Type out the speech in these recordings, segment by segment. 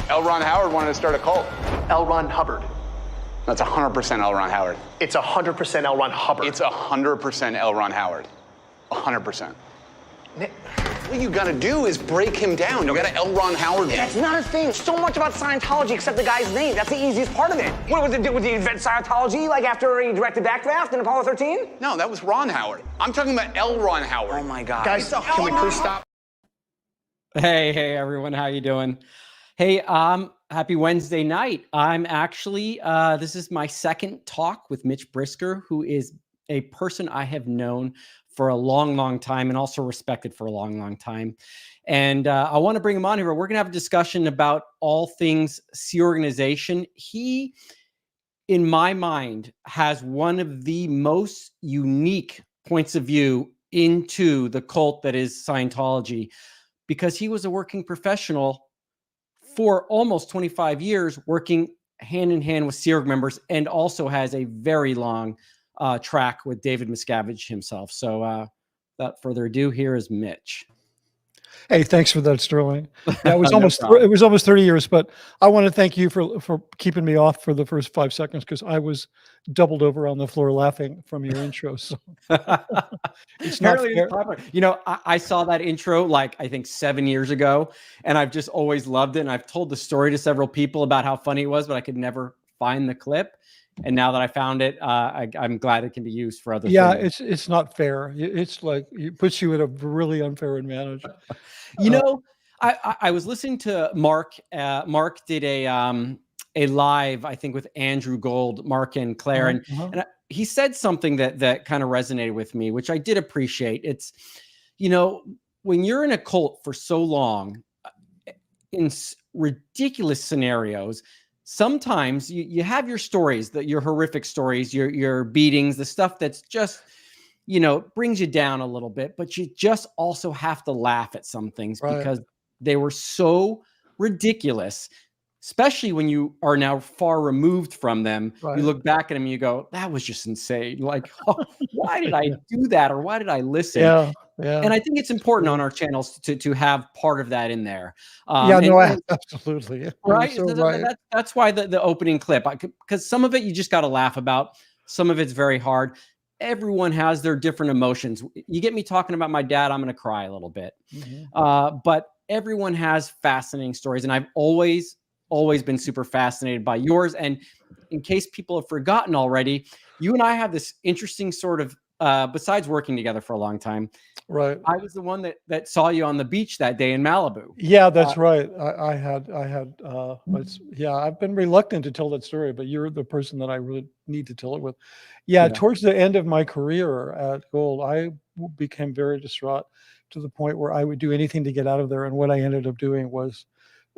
L. Ron Howard wanted to start a cult. L. Ron Hubbard. That's 100% L. Ron Howard. It's 100% L. Ron Hubbard. It's 100% L. Ron Howard. 100%. What you gotta do is break him down. You gotta L. Ron Howard him. That's not a thing. So much about Scientology except the guy's name. That's the easiest part of it. What was it? Would he invent Scientology like after he directed Backdraft in Apollo 13? No, that was Ron Howard. I'm talking about L. Ron Howard. Oh my God. Guys, can we please stop? Hey everyone, how you doing? Hey, happy Wednesday night. I'm actually, this is my second talk with Mitch Brisker, who is a person I have known for a long, long time and also respected for a long, long time. And I want to bring him on here. We're going to have a discussion about all things Sea Organization. He, in my mind, has one of the most unique points of view into the cult that is Scientology, because he was a working professional for almost 25 years, working hand in hand with Sea Org members, and also has a very long track with David Miscavige himself. So without further ado, here is Mitch. Hey, thanks for that, Sterling. Yeah, it was almost 30 years, but I want to thank you for keeping me off for the first 5 seconds, because I was doubled over on the floor laughing from your intro. So it's not fair. You know, I saw that intro like I think 7 years ago, and I've just always loved it. And I've told the story to several people about how funny it was, but I could never find the clip. And now that I found it, I'm glad it can be used for other things. Yeah, it's not fair. It's like it puts you at a really unfair advantage. You know, I was listening to Mark. Mark did a live, I think, with Andrew Gold, Mark and Claire, and he said something that kind of resonated with me, which I did appreciate. It's, you know, when you're in a cult for so long, in ridiculous scenarios, sometimes you have your stories, your horrific stories, your beatings, the stuff that's just, you know, brings you down a little bit, but you just also have to laugh at some things because they were so ridiculous, especially when you are now far removed from them. You look back at them and you go, that was just insane. Like, oh, why did I do that? Or why did I listen? And I think it's important on our channels to have part of that in there. Absolutely. Right. So right. That's why the opening clip, because some of it you just got to laugh about. Some of it's very hard. Everyone has their different emotions. You get me talking about my dad, I'm going to cry a little bit. But everyone has fascinating stories. And I've always been super fascinated by yours. And in case people have forgotten already, you and I have this interesting sort of, besides working together for a long time, I was the one that saw you on the beach that day in Malibu. Yeah, that's right. I had, I've been reluctant to tell that story, but you're the person that I really need to tell it with. Yeah, towards the end of my career at Gold, I became very distraught to the point where I would do anything to get out of there. And what I ended up doing was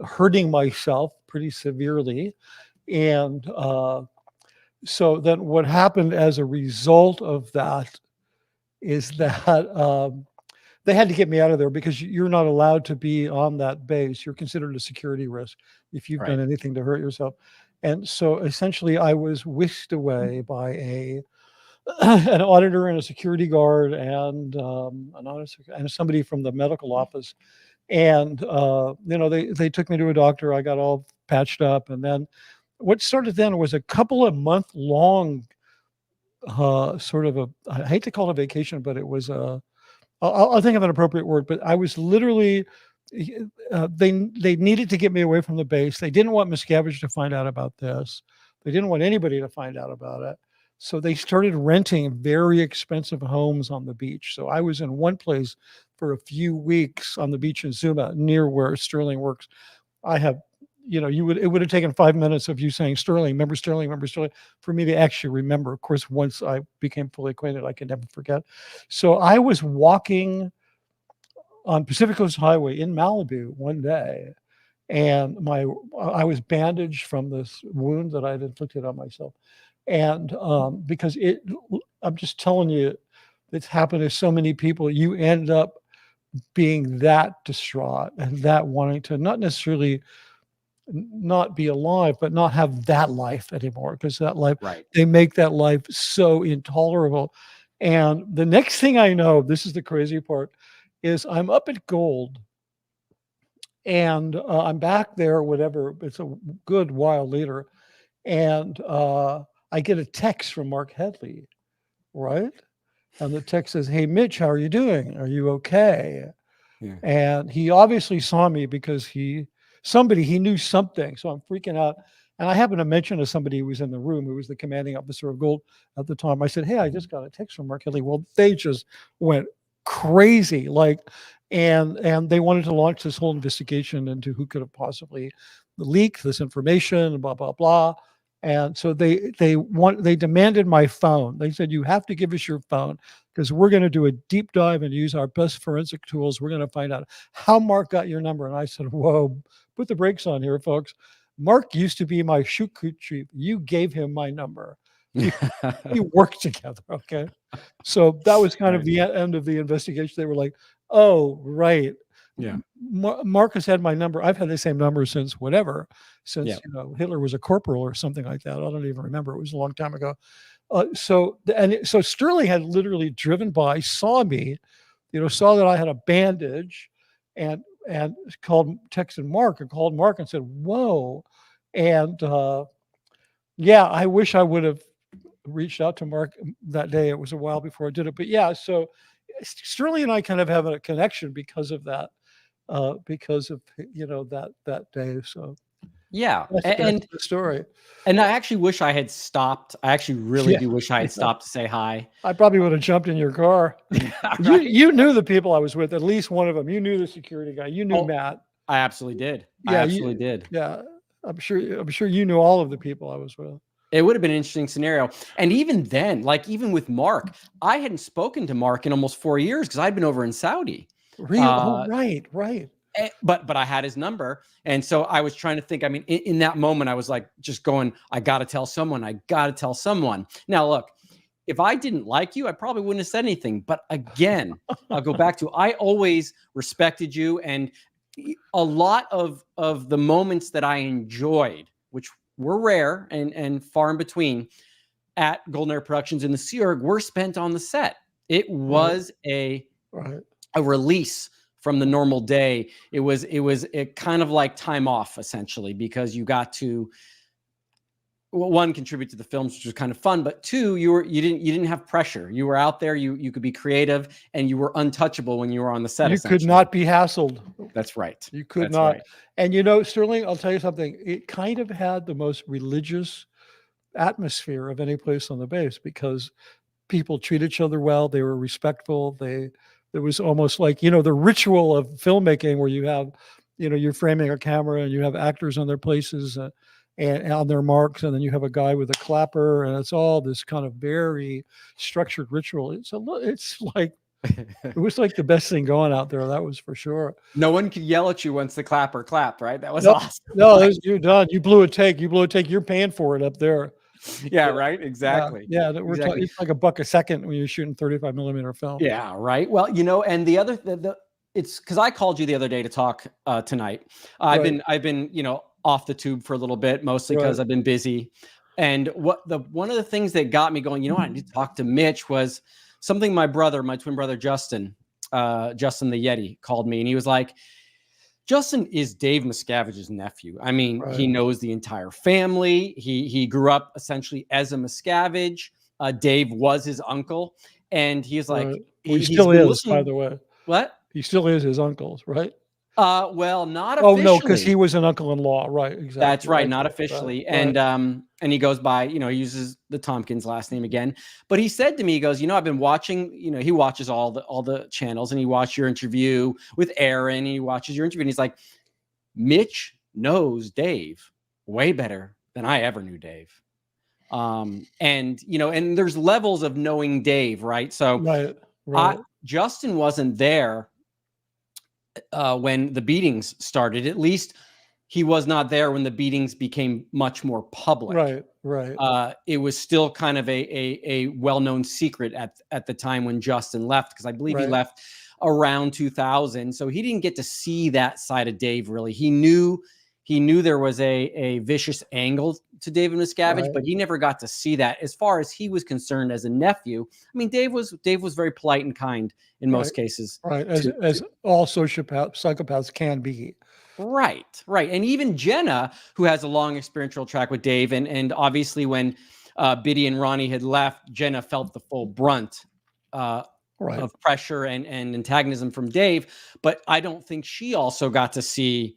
hurting myself pretty severely. And so then what happened as a result of that is that they had to get me out of there, because you're not allowed to be on that base. You're considered a security risk if you've done anything to hurt yourself. And so essentially I was whisked away by an auditor and a security guard and somebody from the medical office. And, you know, they took me to a doctor. I got all patched up. And then what started then was a couple of month-long sort of I hate to call it a vacation, but it was I'll think of an appropriate word, but I was literally, they needed to get me away from the base. They didn't want Miscavige to find out about this. They didn't want anybody to find out about it. So they started renting very expensive homes on the beach. So I was in one place for a few weeks on the beach in Zuma, near where Sterling works. I have, you know, it would have taken 5 minutes of you saying, Sterling, remember Sterling, for me to actually remember. Of course, once I became fully acquainted, I could never forget. So I was walking on Pacific Coast Highway in Malibu one day, and I was bandaged from this wound that I'd inflicted on myself. And because I'm just telling you, it's happened to so many people. You end up being that distraught and that wanting to not necessarily not be alive, but not have that life anymore, because that life, they make that life so intolerable. And the next thing I know, this is the crazy part, is I'm up at Gold And I'm back there, whatever. It's a good while later. And I get a text from Mark Headley, right? And the text says, "Hey, Mitch, how are you doing? Are you okay?" Yeah. And he obviously saw me because he knew something. So I'm freaking out. And I happened to mention to somebody who was in the room, who was the commanding officer of Gold at the time. I said, "Hey, I just got a text from Mark Headley." Well, they just went crazy, like, and they wanted to launch this whole investigation into who could have possibly leaked this information, blah blah blah. And so they demanded my phone. They said, "You have to give us your phone because we're going to do a deep dive and use our best forensic tools. We're going to find out how Mark got your number." And I said, "Whoa, put the brakes on here, folks. Mark used to be my shoot chief. You gave him my number. We worked together." Okay. So that was kind of the end of the investigation. They were like, "Oh, right. Yeah. Marcus had my number. I've had the same number since whatever, since Hitler was a corporal or something like that. I don't even remember. It was a long time ago." So Sterling had literally driven by, saw me, saw that I had a bandage, and texted Mark and called Mark and said, "Whoa." And I wish I would have reached out to Mark that day. It was a while before I did it, but so Sterling and I kind of have a connection because of that, because of that day. So that's the story. And I actually wish I had stopped. I actually really do wish I had stopped to say hi. I probably would have jumped in your car. Right. You knew the people I was with, at least one of them. You knew the security guy. You knew Matt. I absolutely did. I absolutely did. Yeah, I'm sure you knew all of the people I was with. It would have been an interesting scenario. And even then, like even with Mark, I hadn't spoken to Mark in almost 4 years because I'd been over in Saudi. Really? Right. But I had his number. And so I was trying to think, I mean, in that moment, I was like, just going, I got to tell someone. I got to tell someone. Now, look, if I didn't like you, I probably wouldn't have said anything. But again, I'll go back to, I always respected you. And a lot of the moments that I enjoyed, which were rare and far in between at Golden Era Productions in the Sea Org, were spent on the set. It was a release from the normal day. It was kind of like time off, essentially, because you got to, one, contribute to the films, which was kind of fun, but two, you didn't have pressure. You were out there, you could be creative, and you were untouchable when you were on the set. You could not be hassled. That's right. You could not. Right. And Sterling, I'll tell you something, it kind of had the most religious atmosphere of any place on the base because people treated each other well. They were respectful. There was almost like, the ritual of filmmaking where you have, you're framing a camera and you have actors on their places and on their marks, and then you have a guy with a clapper, and it's all this kind of very structured ritual. It was like the best thing going out there. That was for sure. No one could yell at you once the clapper clapped, right? That was awesome. No, you're done. You blew a take. You're paying for it up there. Yeah, right. Exactly. Yeah, exactly. It's like $1 a second when you're shooting 35mm film. Yeah, right. Well, and the other, it's because I called you the other day to talk tonight. I've been, off the tube for a little bit, mostly because I've been busy. And one of the things that got me going, I need to talk to Mitch, was something my twin brother, Justin the Yeti, called me, and he was like, Justin is Dave Miscavige's nephew. I mean, he knows the entire family. He grew up essentially as a Miscavige. Dave was his uncle. And he's like, he still is, by the way. What? He still is his uncle, right? Well, not officially. Oh no, because he was an uncle-in-law, right? Exactly. That's right, not officially. Right. And he goes by, he uses the Tompkins last name again. But he said to me, he goes, I've been watching, he watches all the channels, and he watched your interview with Aaron, and he watches your interview, and he's like, Mitch knows Dave way better than I ever knew Dave. And there's levels of knowing Dave, right? So Justin wasn't there when the beatings started. At least he was not there when the beatings became much more public. Right. It was still kind of a well-known secret at the time when Justin left, because I believe he left around 2000. So he didn't get to see that side of Dave, really. He knew there was a vicious angle to David Miscavige, but he never got to see that. As far as he was concerned as a nephew, I mean, Dave was very polite and kind in most cases. Right, as all psychopaths can be. Right. And even Jenna, who has a long experiential track with Dave, and obviously when Biddy and Ronnie had left, Jenna felt the full brunt of pressure and antagonism from Dave. But I don't think she also got to see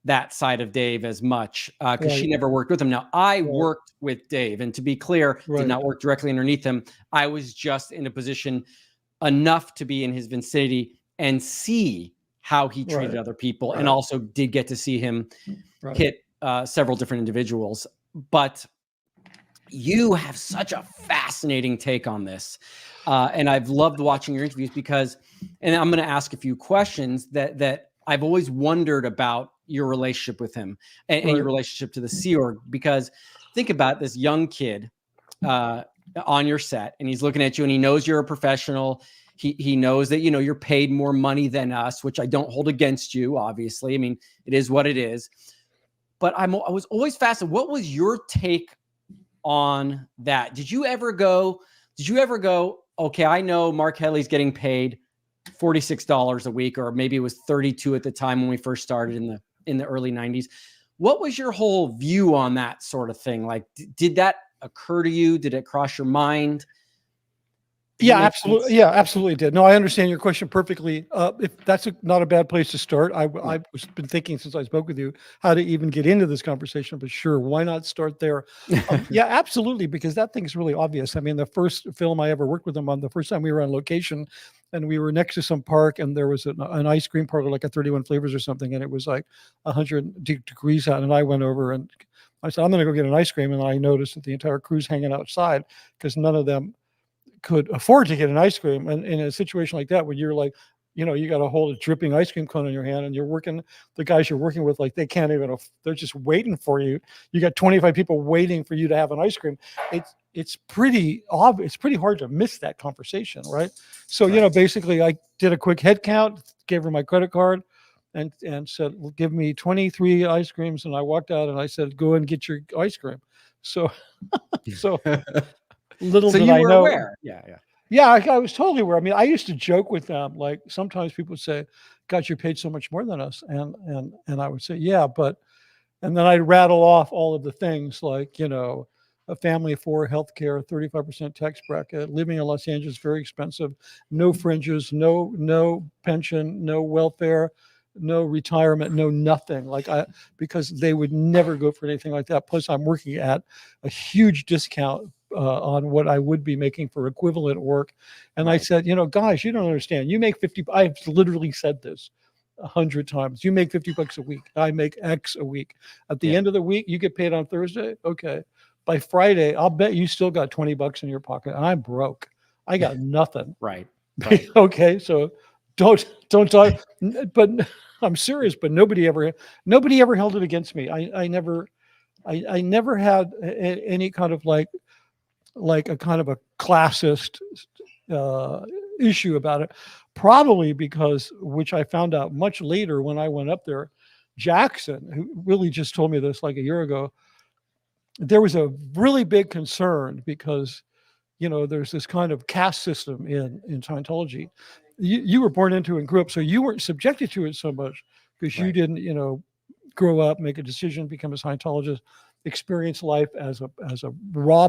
that side of Dave as much because she never worked with him. Now, I worked with Dave, and to be clear, did not work directly underneath him. I was just in a position enough to be in his vicinity and see how he treated other people, and also did get to see him hit several different individuals. But you have such a fascinating take on this. And I've loved watching your interviews because, and I'm going to ask a few questions that I've always wondered about your relationship with him and your relationship to the Sea Org, because think about this young kid on your set, and he's looking at you and he knows you're a professional. He knows that, you're paid more money than us, which I don't hold against you, obviously. I mean, it is what it is. But I was always fascinated. What was your take on that? Did you ever go, okay, I know Mark Headley's getting paid $46 a week, or maybe it was 32 at the time when we first started in the early 90s. What was your whole view on that sort of thing? Like, did that occur to you? Did it cross your mind? Yeah, absolutely. Sense? Yeah, absolutely did. No, I understand your question perfectly. If that's not a bad place to start, I've been thinking since I spoke with you how to even get into this conversation. But sure, why not start there? Yeah, absolutely, because that thing's really obvious. I mean, the first film I ever worked with him on, the first time we were on location, and we were next to some park, and there was an ice cream parlor, like a 31 Flavors or something, and it was like 100 degrees out, and I went over and I said, I'm going to go get an ice cream, and I noticed that the entire crew's hanging outside because none of them could afford to get an ice cream. And in a situation like that, when you're like, you got to hold a dripping ice cream cone in your hand, and the guys you're working with, like, they can't even, they're just waiting for you. You got 25 people waiting for you to have an ice cream. It's pretty obvious. It's pretty hard to miss that conversation. Right. So, basically I did a quick head count, gave her my credit card and said, well, give me 23 ice creams. And I walked out and I said, go and get your ice cream. So, little did I know. Aware. Yeah, I was totally aware. I mean, I used to joke with them. Like, sometimes people would say, "God, you're paid so much more than us," and I would say, "Yeah, but," and then I'd rattle off all of the things like, a family of four, healthcare, 35% tax bracket, living in Los Angeles, very expensive, no fringes, no pension, no welfare, no retirement, no nothing. Because they would never go for anything like that. Plus, I'm working at a huge discount on what I would be making for equivalent work. And I said, guys, you don't understand. You make 50. I've literally said this 100 times. You make $50 a week. I make X a week. At the end of the week, you get paid on Thursday. Okay. By Friday, I'll bet you still got $20 in your pocket. And I'm broke. I got nothing. Right. Okay. So don't talk, but I'm serious, but nobody ever held it against me. I never had any kind of like a kind of a classist issue about it, probably because, which I found out much later when I went up there, Jackson, who really just told me this like a year ago, there was a really big concern because, there's this kind of caste system in Scientology. You were born into and grew up, so you weren't subjected to it so much because you didn't, grow up, make a decision, become a Scientologist, experience life as a raw,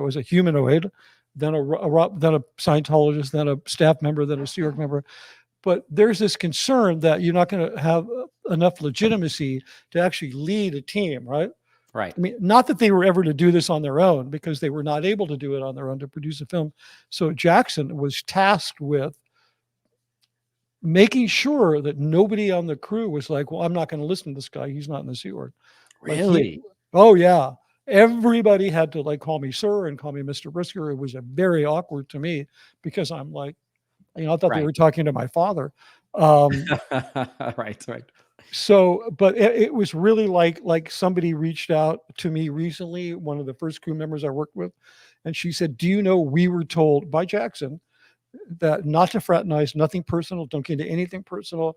as a humanoid, then a Scientologist, then a staff member, then a Sea Org member. But there's this concern that you're not going to have enough legitimacy to actually lead a team, right? Right. I mean, not that they were ever to do this on their own, because they were not able to do it on their own to produce a film. So Jackson was tasked with making sure that nobody on the crew was like, well, I'm not going to listen to this guy. He's not in the Sea Org. Really? Oh, yeah. Everybody had to call me sir and call me Mr. Brisker. It was very awkward to me because I'm like, I thought they were talking to my father. Right. So, but it was really like somebody reached out to me recently, one of the first crew members I worked with, and she said, do you know, we were told by Jackson that not to fraternize, nothing personal, don't get into anything personal,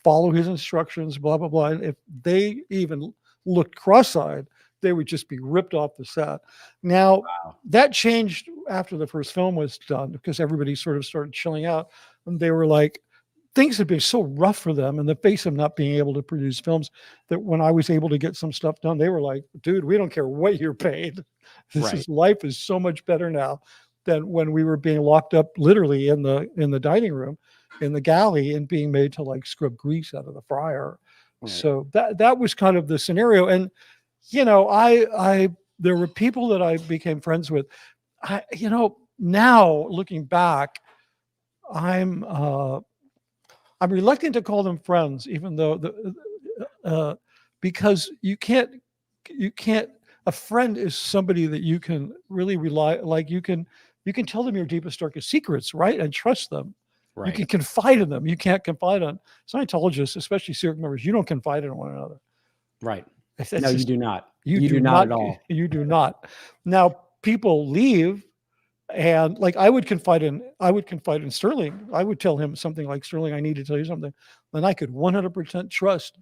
follow his instructions, blah, blah, blah. And if they even looked cross-eyed, they would just be ripped off the set. Now, that changed after the first film was done because everybody sort of started chilling out. And they were like, things had been so rough for them in the face of not being able to produce films, that when I was able to get some stuff done, they were like, dude, we don't care what you're paid. Life is so much better now than when we were being locked up literally in the dining room, in the galley, and being made to like scrub grease out of the fryer. Right. So that was kind of the scenario. And, you know, there were people that I became friends with. Now looking back, I'm reluctant to call them friends, even though because you can't, a friend is somebody that you can really rely, like you can tell them your deepest, darkest secrets, right? And trust them. Right. You can confide in them. You can't confide on Scientologists, especially serial members. You don't confide in one another. Right. No, you do not. You do not at all. You do not. Now people leave, and like I would confide in Sterling. I would tell him something like, Sterling, I need to tell you something. And I could 100% trust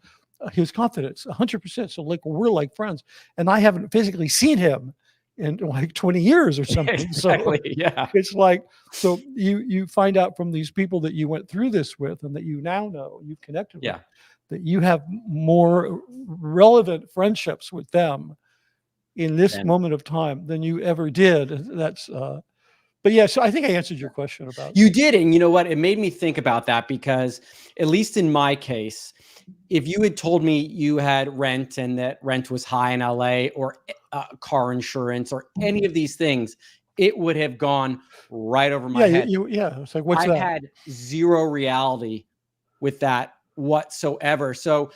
his confidence, 100%. So like, we're like friends, and I haven't physically seen him in like 20 years or something. Exactly. So yeah, it's like, so you find out from these people that you went through this with, and that you now know, you've connected with, that you have more relevant friendships with them in this moment of time than you ever did. That's but yeah, so I think I answered your question about. You did, and you know what? It made me think about that, because at least in my case, if you had told me you had rent and that rent was high in LA, or car insurance, or any of these things, it would have gone right over my head. It's like, what's that? I had zero reality with that whatsoever. So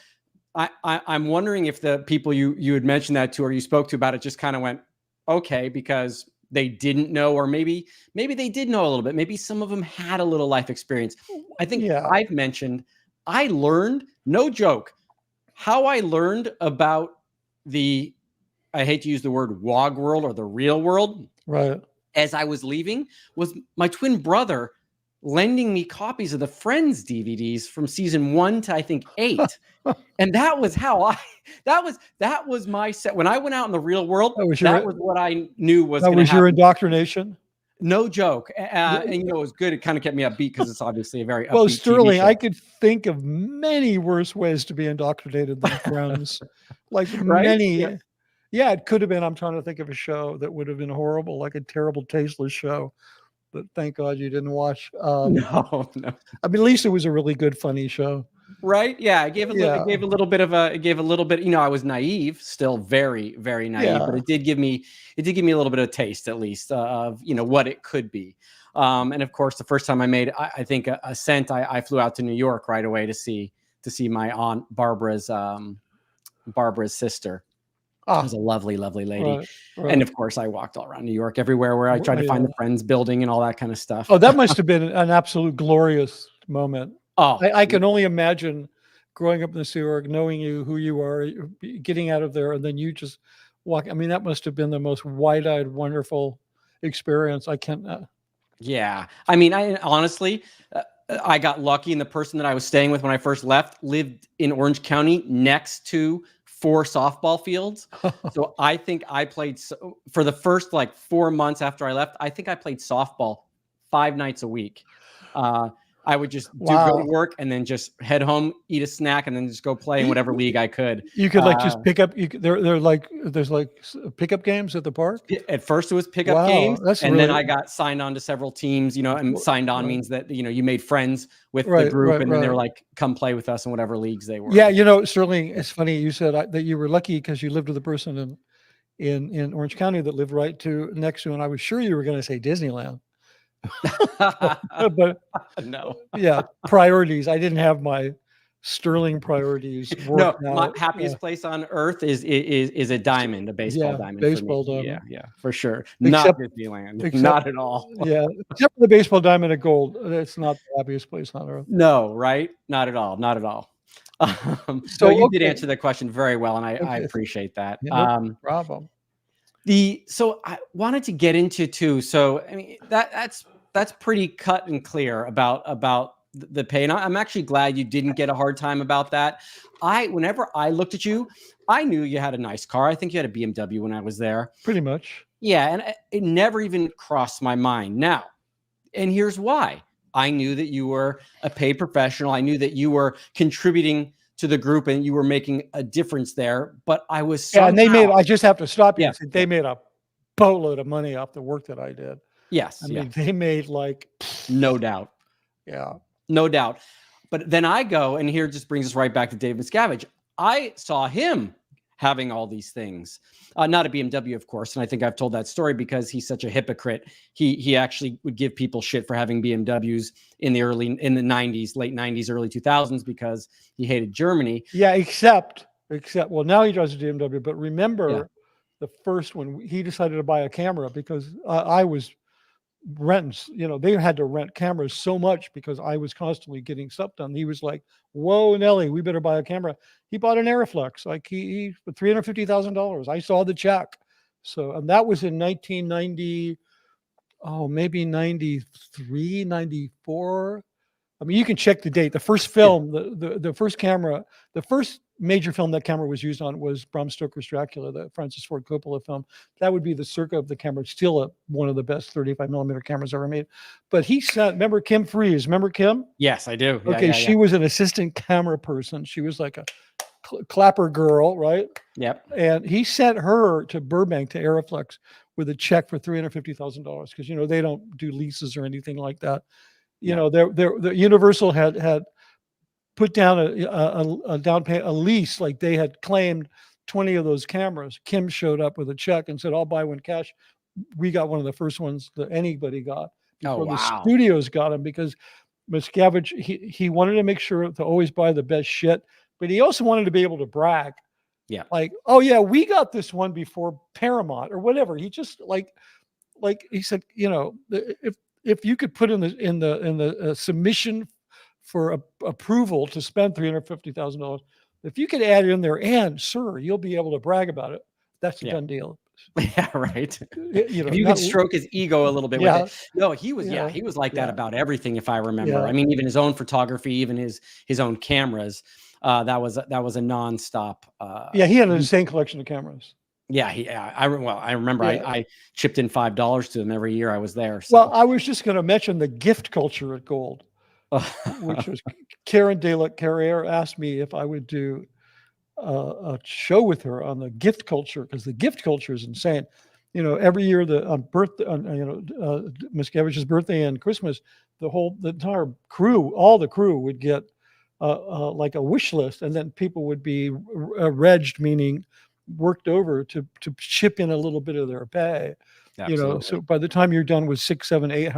I'm wondering if the people you had mentioned that to, or you spoke to about it, just kind of went, okay, because they didn't know, or maybe they did know a little bit. Maybe some of them had a little life experience. I think I've mentioned, I learned, no joke, how I learned about the, I hate to use the word WOG world, or the real world, right, as I was leaving, was my twin brother lending me copies of the Friends DVDs from season 1 to I think 8. And that was how that was my set. When I went out in the real world, that was what I knew was going to happen. Your indoctrination? No joke. And you know, it was good. It kind of kept me upbeat, because it's obviously a very upbeat well, Sterling, TV show. I could think of many worse ways to be indoctrinated than Friends. Like many. Yeah, it could have been. I'm trying to think of a show that would have been horrible, like a terrible, tasteless show. But thank God you didn't watch. No. I mean, at least it was a really good, funny show. Right? Yeah, it gave a little bit. You know, I was naive, still very, very naive, but it did give me a little bit of taste, at least, of, you know, what it could be. And of course, the first time I made, I think, a Ascent, I flew out to New York right away to see my aunt Barbara's sister. It was a lovely, lovely lady. Right. And of course, I walked all around New York, everywhere where I tried to find the Friends building and all that kind of stuff. Oh, that must have been an absolute glorious moment. Oh, I can only imagine growing up in the Sea Org, knowing who you are, getting out of there, and then you just walk. I mean, that must have been the most wide-eyed, wonderful experience. I can't. Yeah. I mean, I honestly, I got lucky, and the person that I was staying with when I first left lived in Orange County next to 4 softball fields. So I think I played for the first like 4 months after I left. I think I played softball 5 nights a week. I would just go to work and then just head home, eat a snack, and then just go play in whatever league I could. You could like just pick up. There's like pickup games at the park. At first, it was pickup games, and then I got signed on to several teams. You know, and signed on means that, you know, you made friends with the group, and then they were like, "Come play with us in whatever leagues they were." Yeah, you know, Sterling, it's funny you said that you were lucky because you lived with a person in Orange County that lived right next to, and I was sure you were going to say Disneyland. But no, priorities. I didn't have my Sterling priorities. No, my happiest place on earth is a diamond, a baseball diamond. Baseball diamond. Yeah, for sure. Not Disneyland. Not at all. Yeah, except for the baseball diamond of gold. It's not the happiest place on earth. No, right? Not at all. Not at all. So you did answer that question very well, and I appreciate that. No problem. So I wanted to get into too. So I mean, that's pretty cut and clear about the pay. And I'm actually glad you didn't get a hard time about that. Whenever I looked at you, I knew you had a nice car. I think you had a BMW when I was there. Pretty much. Yeah. And it never even crossed my mind. Now, and here's why. I knew that you were a paid professional. I knew that you were contributing to the group and you were making a difference there. But I was somehow, and they made. I just have to stop you. Yeah, And say they made a boatload of money off the work that I did. yes, I mean, they made like, no doubt. yeah. No doubt. But then I go, and here just brings us right back to Dave Miscavige. I saw him having all these things, not a BMW, of course. And I think I've told that story because he's such a hypocrite. He actually would give people shit for having BMWs in the 90s, late 90s, early 2000s, because he hated Germany. Yeah, except, well, now he drives a BMW, but remember the first one, he decided to buy a camera because I was renting, they had to rent cameras so much because I was constantly getting stuff done. He was like, whoa, Nelly, we better buy a camera. He bought an Aeroflex, like he for $350,000. I saw the check. So, and that was in 1990, maybe 93, 94. I mean, you can check the date. The first film, the first camera, the first major film that camera was used on was Bram Stoker's Dracula, the Francis Ford Coppola film. That would be the circa of the camera. Still one of the best 35 millimeter cameras ever made. But he sent, remember Kim Freeze? Remember Kim? Yes, I do. Okay, she was an assistant camera person. She was like a clapper girl, right? Yep. And he sent her to Burbank to Aeroflex with a check for $350,000 because they don't do leases or anything like that. The Universal had put down a down payment, a lease, like they had claimed 20 of those cameras. Kim showed up with a check and said, "I'll buy one cash." We got one of the first ones that anybody got before the studios got them, because Miscavige, he wanted to make sure to always buy the best shit, but he also wanted to be able to brag. Yeah. Like, oh yeah, we got this one before Paramount or whatever. He just like he said, if you could put in the submission for approval to spend $350,000, if you could add in there, and sir, you'll be able to brag about it. That's a done deal. Yeah, right. If you could stroke his ego a little bit with it. No, he was he was like that about everything, if I remember. I mean, even his own photography, even his own cameras. That was a nonstop. He had an insane collection of cameras. Yeah, I remember I chipped in $5 to him every year I was there. So. Well, I was just going to mention the gift culture at Gold, which was Karen De La Carriere asked me if I would do a show with her on the gift culture, because the gift culture is insane. Every year Miscavige's birthday and Christmas, the entire crew, all the crew would get like a wish list, and then people would be regged, meaning worked over to chip in a little bit of their pay. Absolutely. So by the time you're done with 6, 7, 8,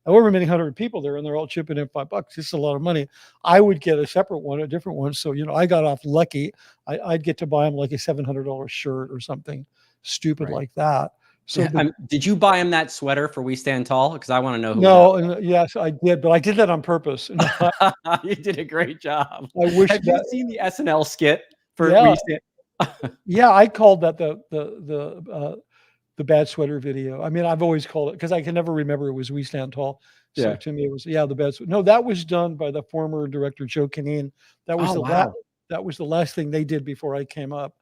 however many hundred people there, and they're all chipping in $5, it's a lot of money. I would get a separate one, a different one. So, I got off lucky. I'd get to buy them like a $700 shirt or something stupid like that. So did you buy him that sweater for We Stand Tall? Because I want to know who. No, yes, I did, but I did that on purpose. You did a great job. I wish. Have you seen the SNL skit for We Stand? Yeah, I called that the bad sweater video. I mean, I've always called it, because I can never remember it was We Stand Tall. So to me, it was the bad sweater. No, that was done by the former director Joe Kinane. That was that was the last thing they did before I came up.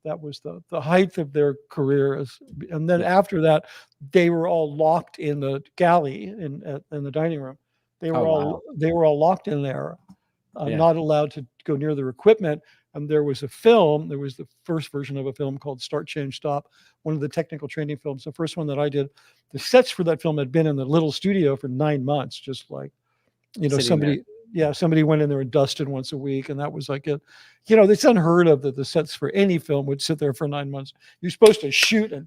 That was the height of their career. And then after that, they were all locked in the galley in the dining room. They were all locked in there, not allowed to go near their equipment. And there was a film. There was the first version of a film called Start, Change, Stop, one of the technical training films. The first one that I did. The sets for that film had been in the little studio for 9 months, just like, somebody. Yeah, somebody went in there and dusted once a week, and that was like it. It's unheard of that the sets for any film would sit there for 9 months. You're supposed to shoot and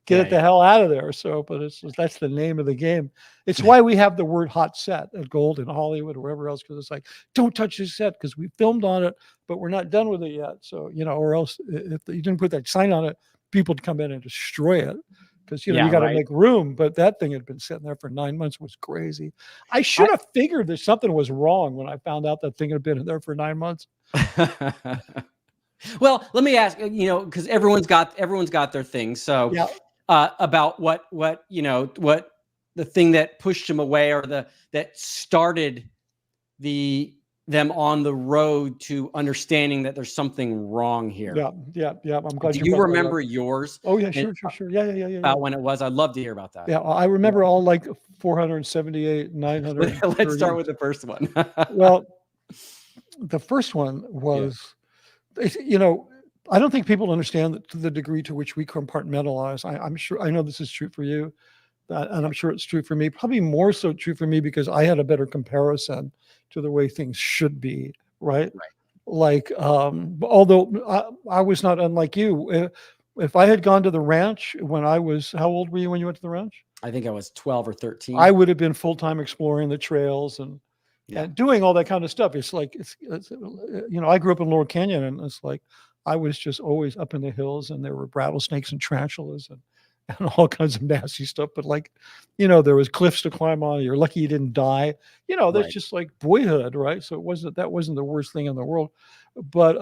get it the hell out of there. So, but that's the name of the game. It's why we have the word hot set at Gold in Hollywood or wherever else, because it's like, don't touch this set, because we filmed on it, but we're not done with it yet. So, or else if you didn't put that sign on it, people would come in and destroy it. Because, you got to make room. But that thing had been sitting there for 9 months. Was crazy. I should have figured that something was wrong when I found out that thing had been in there for 9 months. Well, let me ask, because everyone's got their thing. So about what the thing that pushed him away, or that started the them on the road to understanding that there's something wrong here. Yeah. I'm glad Do you you brought that up. remember yours? Oh yeah, And sure. Yeah. about when it was? I'd love to hear about that. Yeah, I remember all like 478, 900. Let's start with the first one. Well, the first one was, I don't think people understand to the degree to which we compartmentalize. I'm sure, I know this is true for you, and I'm sure it's true for me, probably more so true for me because I had a better comparison to the way things should be, right? Right. Like, although I was not unlike you. If I had gone to the ranch when I was, how old were you when you went to the ranch? I think I was 12 or 13. I would have been full-time exploring the trails and doing all that kind of stuff. It's like, it's I grew up in Laurel Canyon, and it's like, I was just always up in the hills, and there were rattlesnakes and tarantulas and all kinds of nasty stuff. But like, there was cliffs to climb on. You're lucky you didn't die. That's Right. just like boyhood, right? So that wasn't the worst thing in the world. But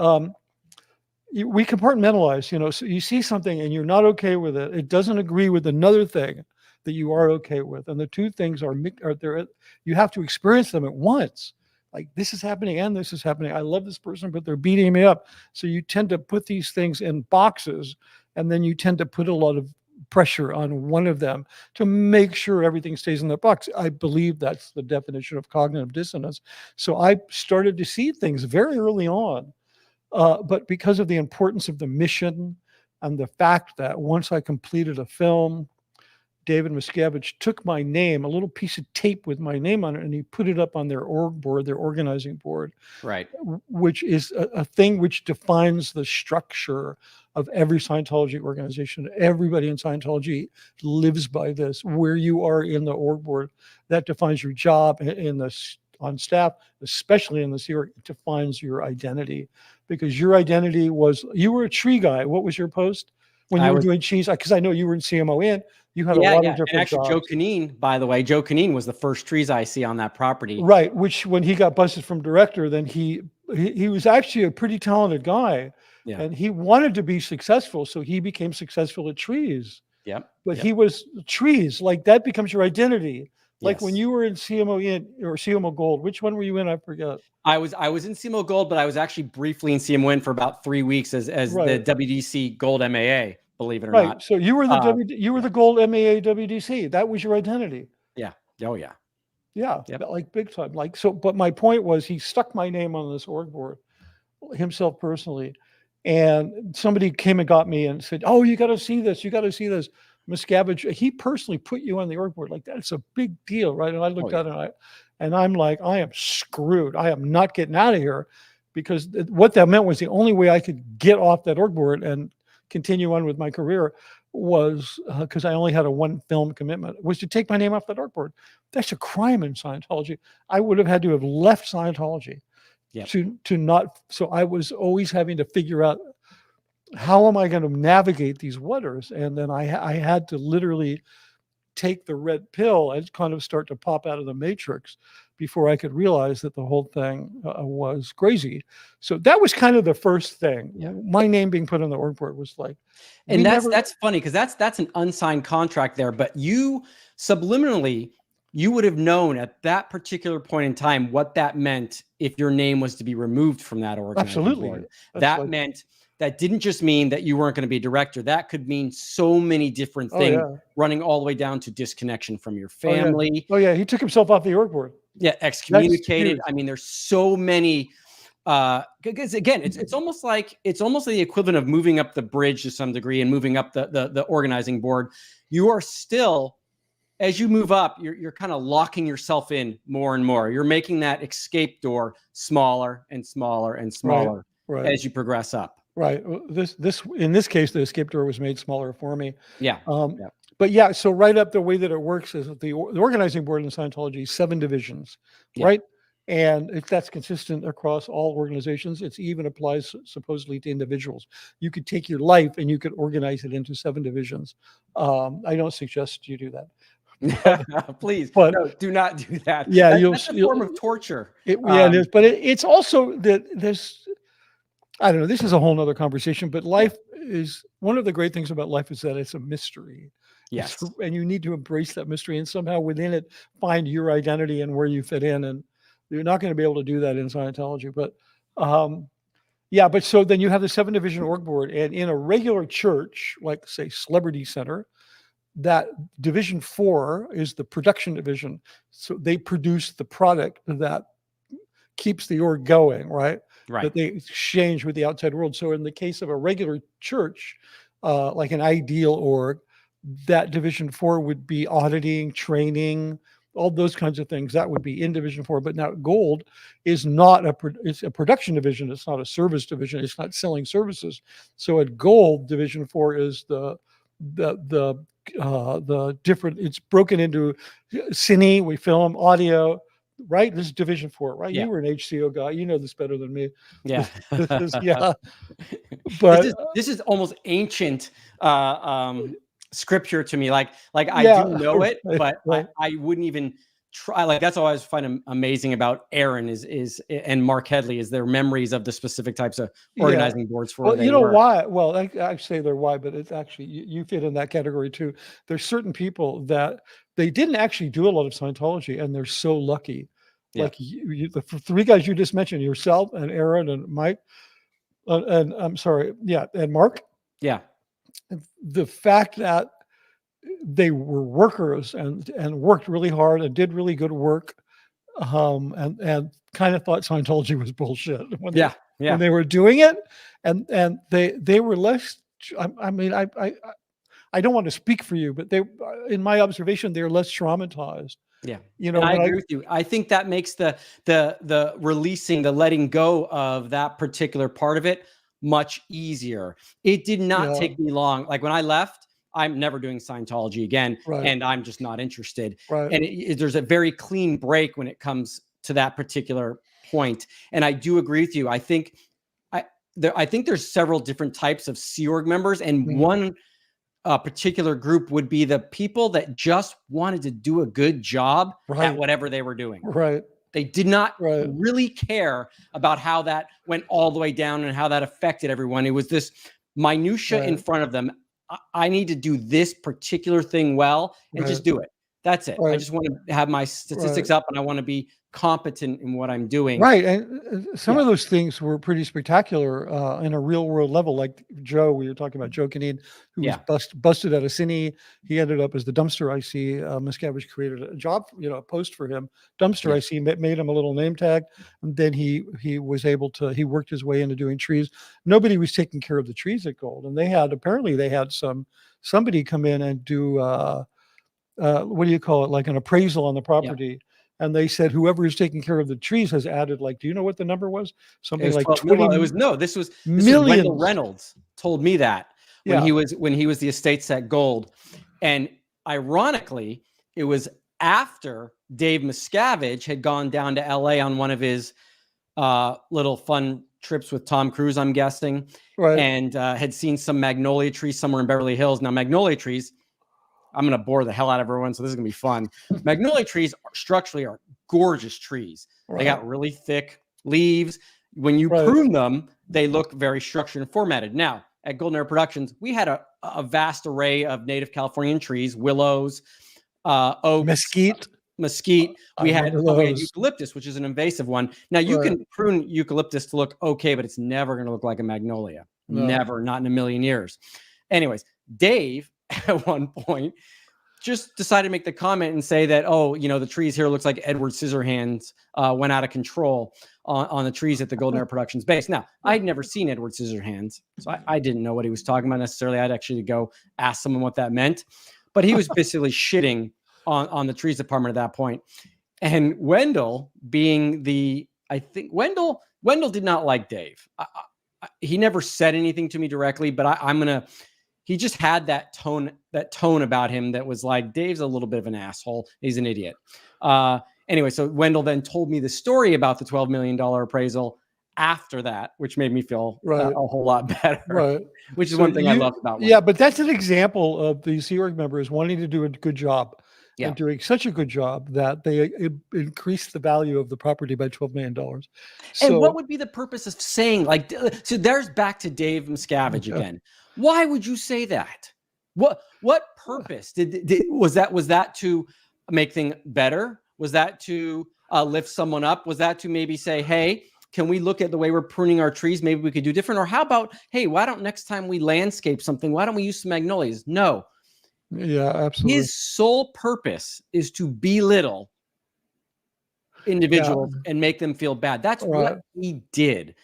we compartmentalize, so you see something and you're not okay with it. It doesn't agree with another thing that you are okay with. And the two things are there. You have to experience them at once. Like, this is happening and this is happening. I love this person, but they're beating me up. So you tend to put these things in boxes, and then you tend to put a lot of pressure on one of them to make sure everything stays in the box. I believe that's the definition of cognitive dissonance. So I started to see things very early on. But because of the importance of the mission and the fact that once I completed a film, David Miscavige took my name, a little piece of tape with my name on it, and he put it up on their org board, their organizing board, Right. which is a thing which defines the structure of every Scientology organization. Everybody in Scientology lives by this. Where you are in the org board, that defines your job on staff, especially in the Sea Org, it defines your identity, because your identity was, you were a tree guy. What was your post when you were doing cheese? Because I know you were in CMON. You had a lot of different and actually, jobs. Joe Canine, by the way, Joe Canine was the first trees I see on that property. Right, which when he got busted from director, then he was actually a pretty talented guy, and he wanted to be successful, so he became successful at trees. Yep. But he was trees, like that becomes your identity. Like when Yes. you were in CMO or CMO Gold, which one were you in? I forget. I was in CMO Gold, but I was actually briefly in CMO for about 3 weeks as Right. the WDC Gold MAA, believe it or Right. not. So you were the you were the Gold MAA WDC. That was your identity. Yeah. Oh yeah. Yeah. Yep. Like big time. Like, so, but my point was, he stuck my name on this org board himself personally. And somebody came and got me and said, "Oh, you got to see this. You got to see this." Miscavige, he personally put you on the org board. Like, that's a big deal, right? And I looked at it and I'm like, I am screwed. I am not getting out of here, because what that meant was the only way I could get off that org board and continue on with my career was, because I only had a one film commitment, was to take my name off that org board. That's a crime in Scientology. I would have had to have left Scientology to not. So I was always having to figure out, how am I going to navigate these waters? And then I had to literally take the red pill and kind of start to pop out of the matrix before I could realize that the whole thing was crazy. So that was kind of the first thing. My name being put on the org board was like, and that's funny, because that's an unsigned contract there, but you subliminally, you would have known at that particular point in time what that meant if your name was to be removed from that organization board. That meant, that didn't just mean that you weren't going to be a director. That could mean so many different things, running all the way down to disconnection from your family. Oh yeah, he took himself off the org board. Yeah, excommunicated. I mean, there's so many. Because again, it's almost like the equivalent of moving up the bridge to some degree and moving up the organizing board. You are still, as you move up, you're kind of locking yourself in more and more. You're making that escape door smaller and smaller and smaller as you progress up. Right. This in this case, the escape door was made smaller for me. Yeah. But yeah, so right up, the way that it works is that the organizing board in Scientology is 7 divisions, right? And if that's consistent across all organizations, it even applies supposedly to individuals. You could take your life and you could organize it into 7 divisions. I don't suggest you do that. Please, but no, do not do that. Yeah, that's a form of torture. It is, but it's also that there's, I don't know, this is a whole nother conversation, but life is, one of the great things about life is that it's a mystery. Yes. And you need to embrace that mystery and somehow within it find your identity and where you fit in. And You're not going to be able to do that in Scientology. But yeah, but so then you have the 7-division org board, and in a regular church, like say Celebrity Center, that division 4 is the production division. So they produce the product that keeps the org going, right? That they exchange with the outside world. So in the case of a regular church, like an ideal org, that division 4 would be auditing, training, all those kinds of things. That would be in division 4. But now Gold is not it's a production division. It's not a service division. It's not selling services. So at Gold, division 4 is the different, it's broken into cine, we film, audio, right? This is division 4, right? You were an HCO guy. You know this better than me. Yeah. Yeah. But this is almost ancient scripture to me. Like I do know it, but I wouldn't even try. Like that's all I always find amazing about Aaron and Mark Headley is their memories of the specific types of organizing boards for. Well, you know why? Well, I say they're why, but it's actually you fit in that category too. There's certain people that they didn't actually do a lot of Scientology, and they're so lucky. Yeah. Like the 3 guys you just mentioned, yourself and Aaron and Mike, and I'm sorry, and Mark. Yeah. The fact that they were workers and worked really hard and did really good work, and kind of thought Scientology was bullshit when they were doing it, and they were less. I mean, I don't want to speak for you, but they, in my observation, they're less traumatized. Yeah, you know, and I agree with you. I think that makes the releasing, the letting go of that particular part of it much easier. It did not take me long. Like when I left, I'm never doing Scientology again, and I'm just not interested. And there's a very clean break when it comes to that particular point. And I do agree with you. I think there's several different types of Sea Org members, and one particular group would be the people that just wanted to do a good job at whatever they were doing. They did not really care about how that went all the way down and how that affected everyone. It was this minutia in front of them. I need to do this particular thing well and just do it. That's it. I just want to have my statistics up, and I want to be competent in what I'm doing. And some of those things were pretty spectacular in a real world level. Like Joe, we were talking about Joe Kinnean, who was busted at a cine. He ended up as the dumpster IC. Miscavige created a job, a post for him. Dumpster IC made him a little name tag. And then he was able to, he worked his way into doing trees. Nobody was taking care of the trees at Gold. And apparently they had somebody come in and do, what do you call it? Like an appraisal on the property. And they said, whoever is taking care of the trees has added, like, do you know what the number was? Something like 20 This was Wendell Reynolds told me that when he was the estates at Gold. And ironically, it was after Dave Miscavige had gone down to LA on one of his little fun trips with Tom Cruise, I'm guessing, and had seen some magnolia trees somewhere in Beverly Hills. Now, magnolia trees, I'm going to bore the hell out of everyone, so this is going to be fun. Magnolia trees structurally are gorgeous trees. They got really thick leaves. When you prune them, they look very structured and formatted. Now, at Golden Era Productions, we had a vast array of native Californian trees, willows, oaks, mesquite. We had eucalyptus, which is an invasive one. Now, you can prune eucalyptus to look okay, but it's never going to look like a magnolia. Never, not in a million years. Anyways, Dave, at one point, just decided to make the comment and say that, the trees here looks like Edward Scissorhands went out of control on the trees at the Golden Era Productions base. Now, I'd never seen Edward Scissorhands, so I didn't know what he was talking about necessarily. I'd actually go ask someone what that meant, but he was basically shitting on the trees department at that point. And Wendell, being Wendell did not like Dave. He never said anything to me directly, but he just had that tone about him that was like, Dave's a little bit of an asshole. He's an idiot. Anyway, so Wendell then told me the story about the $12 million appraisal after that, which made me feel a whole lot better. Which is one thing I love about Wendell. Yeah, but that's an example of the Sea Org members wanting to do a good job. And doing such a good job that they increased the value of the property by $12 million. And what would be the purpose of saying, so there's back to Dave Miscavige again. Why would you say that? What purpose was that to make things better? Was that to lift someone up? Was that to maybe say, hey, can we look at the way we're pruning our trees? Maybe we could do different. Or how about, hey, why don't next time we landscape something? Why don't we use some magnolias? No. Yeah, absolutely. His sole purpose is to belittle individuals and make them feel bad. That's what he did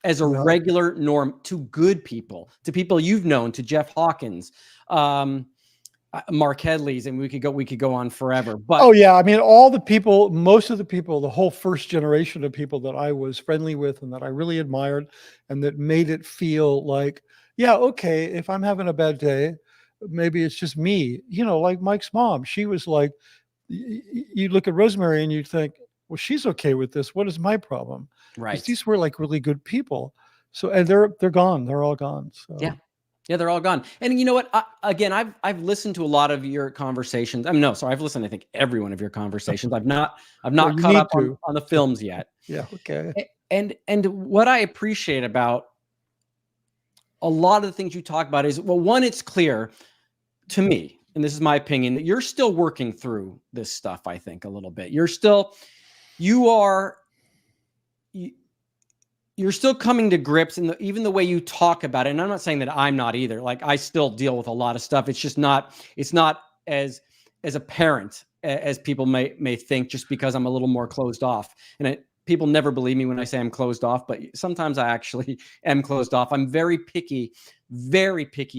as a regular norm to good people, to people you've known, to Jeff Hawkins, Mark Headley's, and we could go on forever. But oh yeah, I mean, all the people, most of the people, the whole first generation of people that I was friendly with and that I really admired, and that made it feel like, yeah, okay, if I'm having a bad day, maybe it's just me. You know, like Mike's mom, she was like, you look at Rosemary and you think, well, she's okay with this. What is my problem? Right. These were like really good people. So, and they're gone. They're all gone. So. Yeah, they're all gone. And you know what? Again, I've listened to a lot of your conversations. I've listened, I think, every one of your conversations. I've not caught up on the films yet. Yeah. Okay. And what I appreciate about a lot of the things you talk about is, well, one, it's clear to me, and this is my opinion, that you're still working through this stuff. I think a little bit. You're still coming to grips, and even the way you talk about it. And I'm not saying that I'm not either. Like, I still deal with a lot of stuff. It's just not as apparent as people may think, just because I'm a little more closed off. And people never believe me when I say I'm closed off, but sometimes I actually am closed off. I'm very picky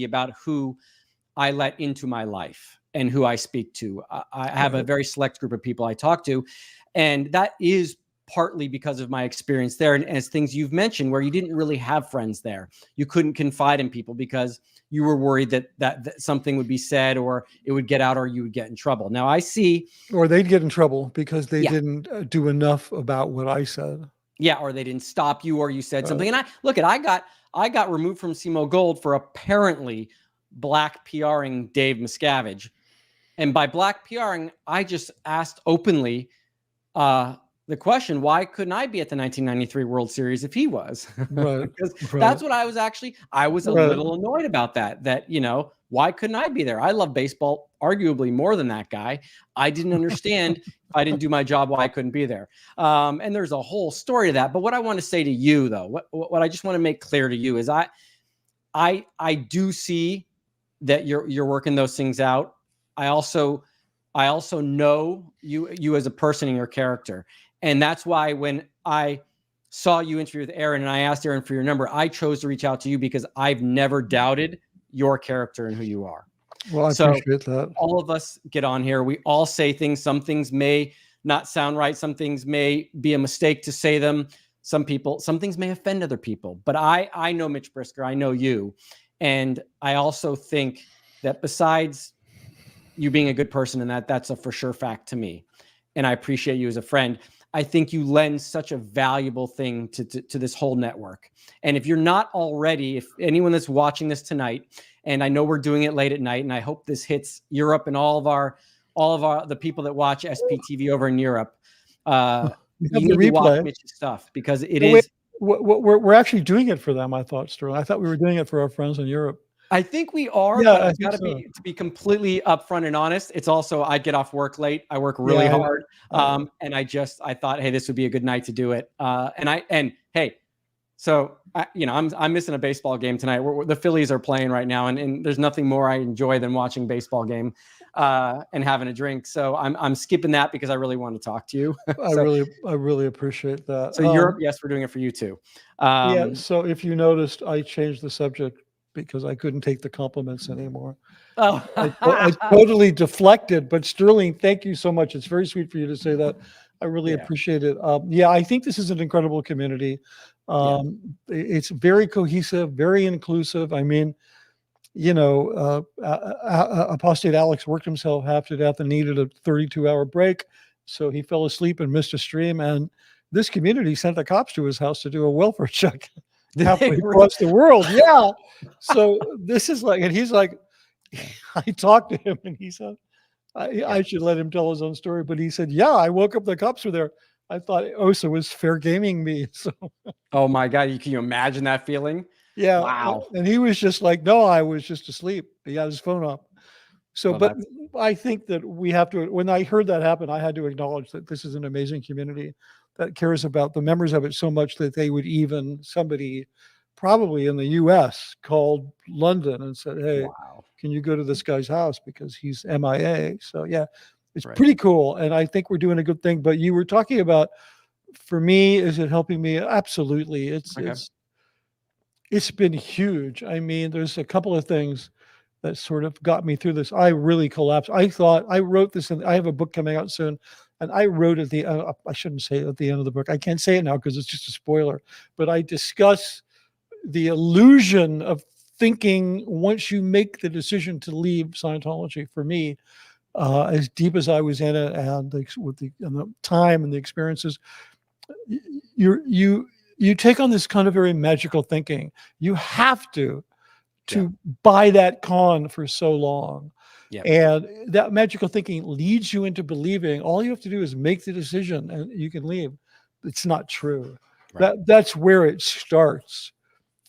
about who I let into my life and who I speak to. I have a very select group of people I talk to, and that is partly because of my experience there. And as things you've mentioned, where you didn't really have friends there, you couldn't confide in people because you were worried that something would be said, or it would get out, or you would get in trouble. Now I see, or they'd get in trouble because they didn't do enough about what I said. Yeah. Or they didn't stop you, or you said something. And I got removed from CMO Gold for apparently black PRing Dave Miscavige. And by black PRing, I just asked openly, the question, why couldn't I be at the 1993 World Series if he was? Right. Because that's what I was a little annoyed about that, why couldn't I be there? I love baseball arguably more than that guy. I didn't understand if I didn't do my job, why I couldn't be there. And there's a whole story to that. But what I want to say to you, though, what I just want to make clear to you is I do see that you're working those things out. I also know you as a person and your character. And that's why when I saw you interview with Aaron and I asked Aaron for your number, I chose to reach out to you because I've never doubted your character and who you are. Well, I appreciate that. All of us get on here. We all say things. Some things may not sound right. Some things may be a mistake to say them. Some things may offend other people. But I know Mitch Brisker. I know you. And I also think that besides you being a good person, and that's a for sure fact to me, and I appreciate you as a friend, I think you lend such a valuable thing to this whole network. And if you're not already, if anyone that's watching this tonight, and I know we're doing it late at night, and I hope this hits Europe and all of the people that watch SPTV over in Europe, you need to watch Mitch's stuff because it is. We're actually doing it for them. I thought, Sterling. I thought we were doing it for our friends in Europe. I think we are, yeah, but it's got to be completely upfront and honest. It's also, I get off work late. I work really hard. And I thought, hey, this would be a good night to do it. So I'm missing a baseball game tonight. The Phillies are playing right now, and there's nothing more I enjoy than watching baseball game and having a drink. So I'm skipping that because I really want to talk to you. I really appreciate that. So Europe, yes, we're doing it for you too. So if you noticed, I changed the subject because I couldn't take the compliments anymore. Oh, I totally deflected. But Sterling, thank you so much. It's very sweet for you to say that. I really appreciate it. I think this is an incredible community. It's very cohesive, very inclusive. I mean, Apostate Alex worked himself half to death and needed a 32-hour break. So he fell asleep and missed a stream. And this community sent the cops to his house to do a welfare check halfway across the world. Yeah. So this is like, and he's like, I talked to him and he said, I should let him tell his own story. But he said, yeah, I woke up, the cops were there. I thought Osa was fair gaming me. So, oh my God, can you imagine that feeling? Yeah. Wow. And he was just like, no, I was just asleep. He had his phone up. So, Well, but I think that we have to, when I heard that happen, I had to acknowledge that this is an amazing community that cares about the members of it so much that they would even, somebody probably in the US called London and said, hey, wow. can you go to this guy's house because he's MIA? So yeah, it's Right. pretty cool. And I think we're doing a good thing. But you were talking about, for me, is it helping me? Absolutely. It's been huge. I mean, there's a couple of things that sort of got me through this. I really collapsed. I thought I wrote this, and I have a book coming out soon, and I wrote at the I shouldn't say it at the end of the book. I can't say it now because it's just a spoiler. But I discuss the illusion of thinking once you make the decision to leave Scientology. For me, as deep as I was in it, and the time and the experiences, you take on this kind of very magical thinking. You have to buy that con for so long. Yeah. And that magical thinking leads you into believing all you have to do is make the decision and you can leave. It's not true. Right. That's where it starts.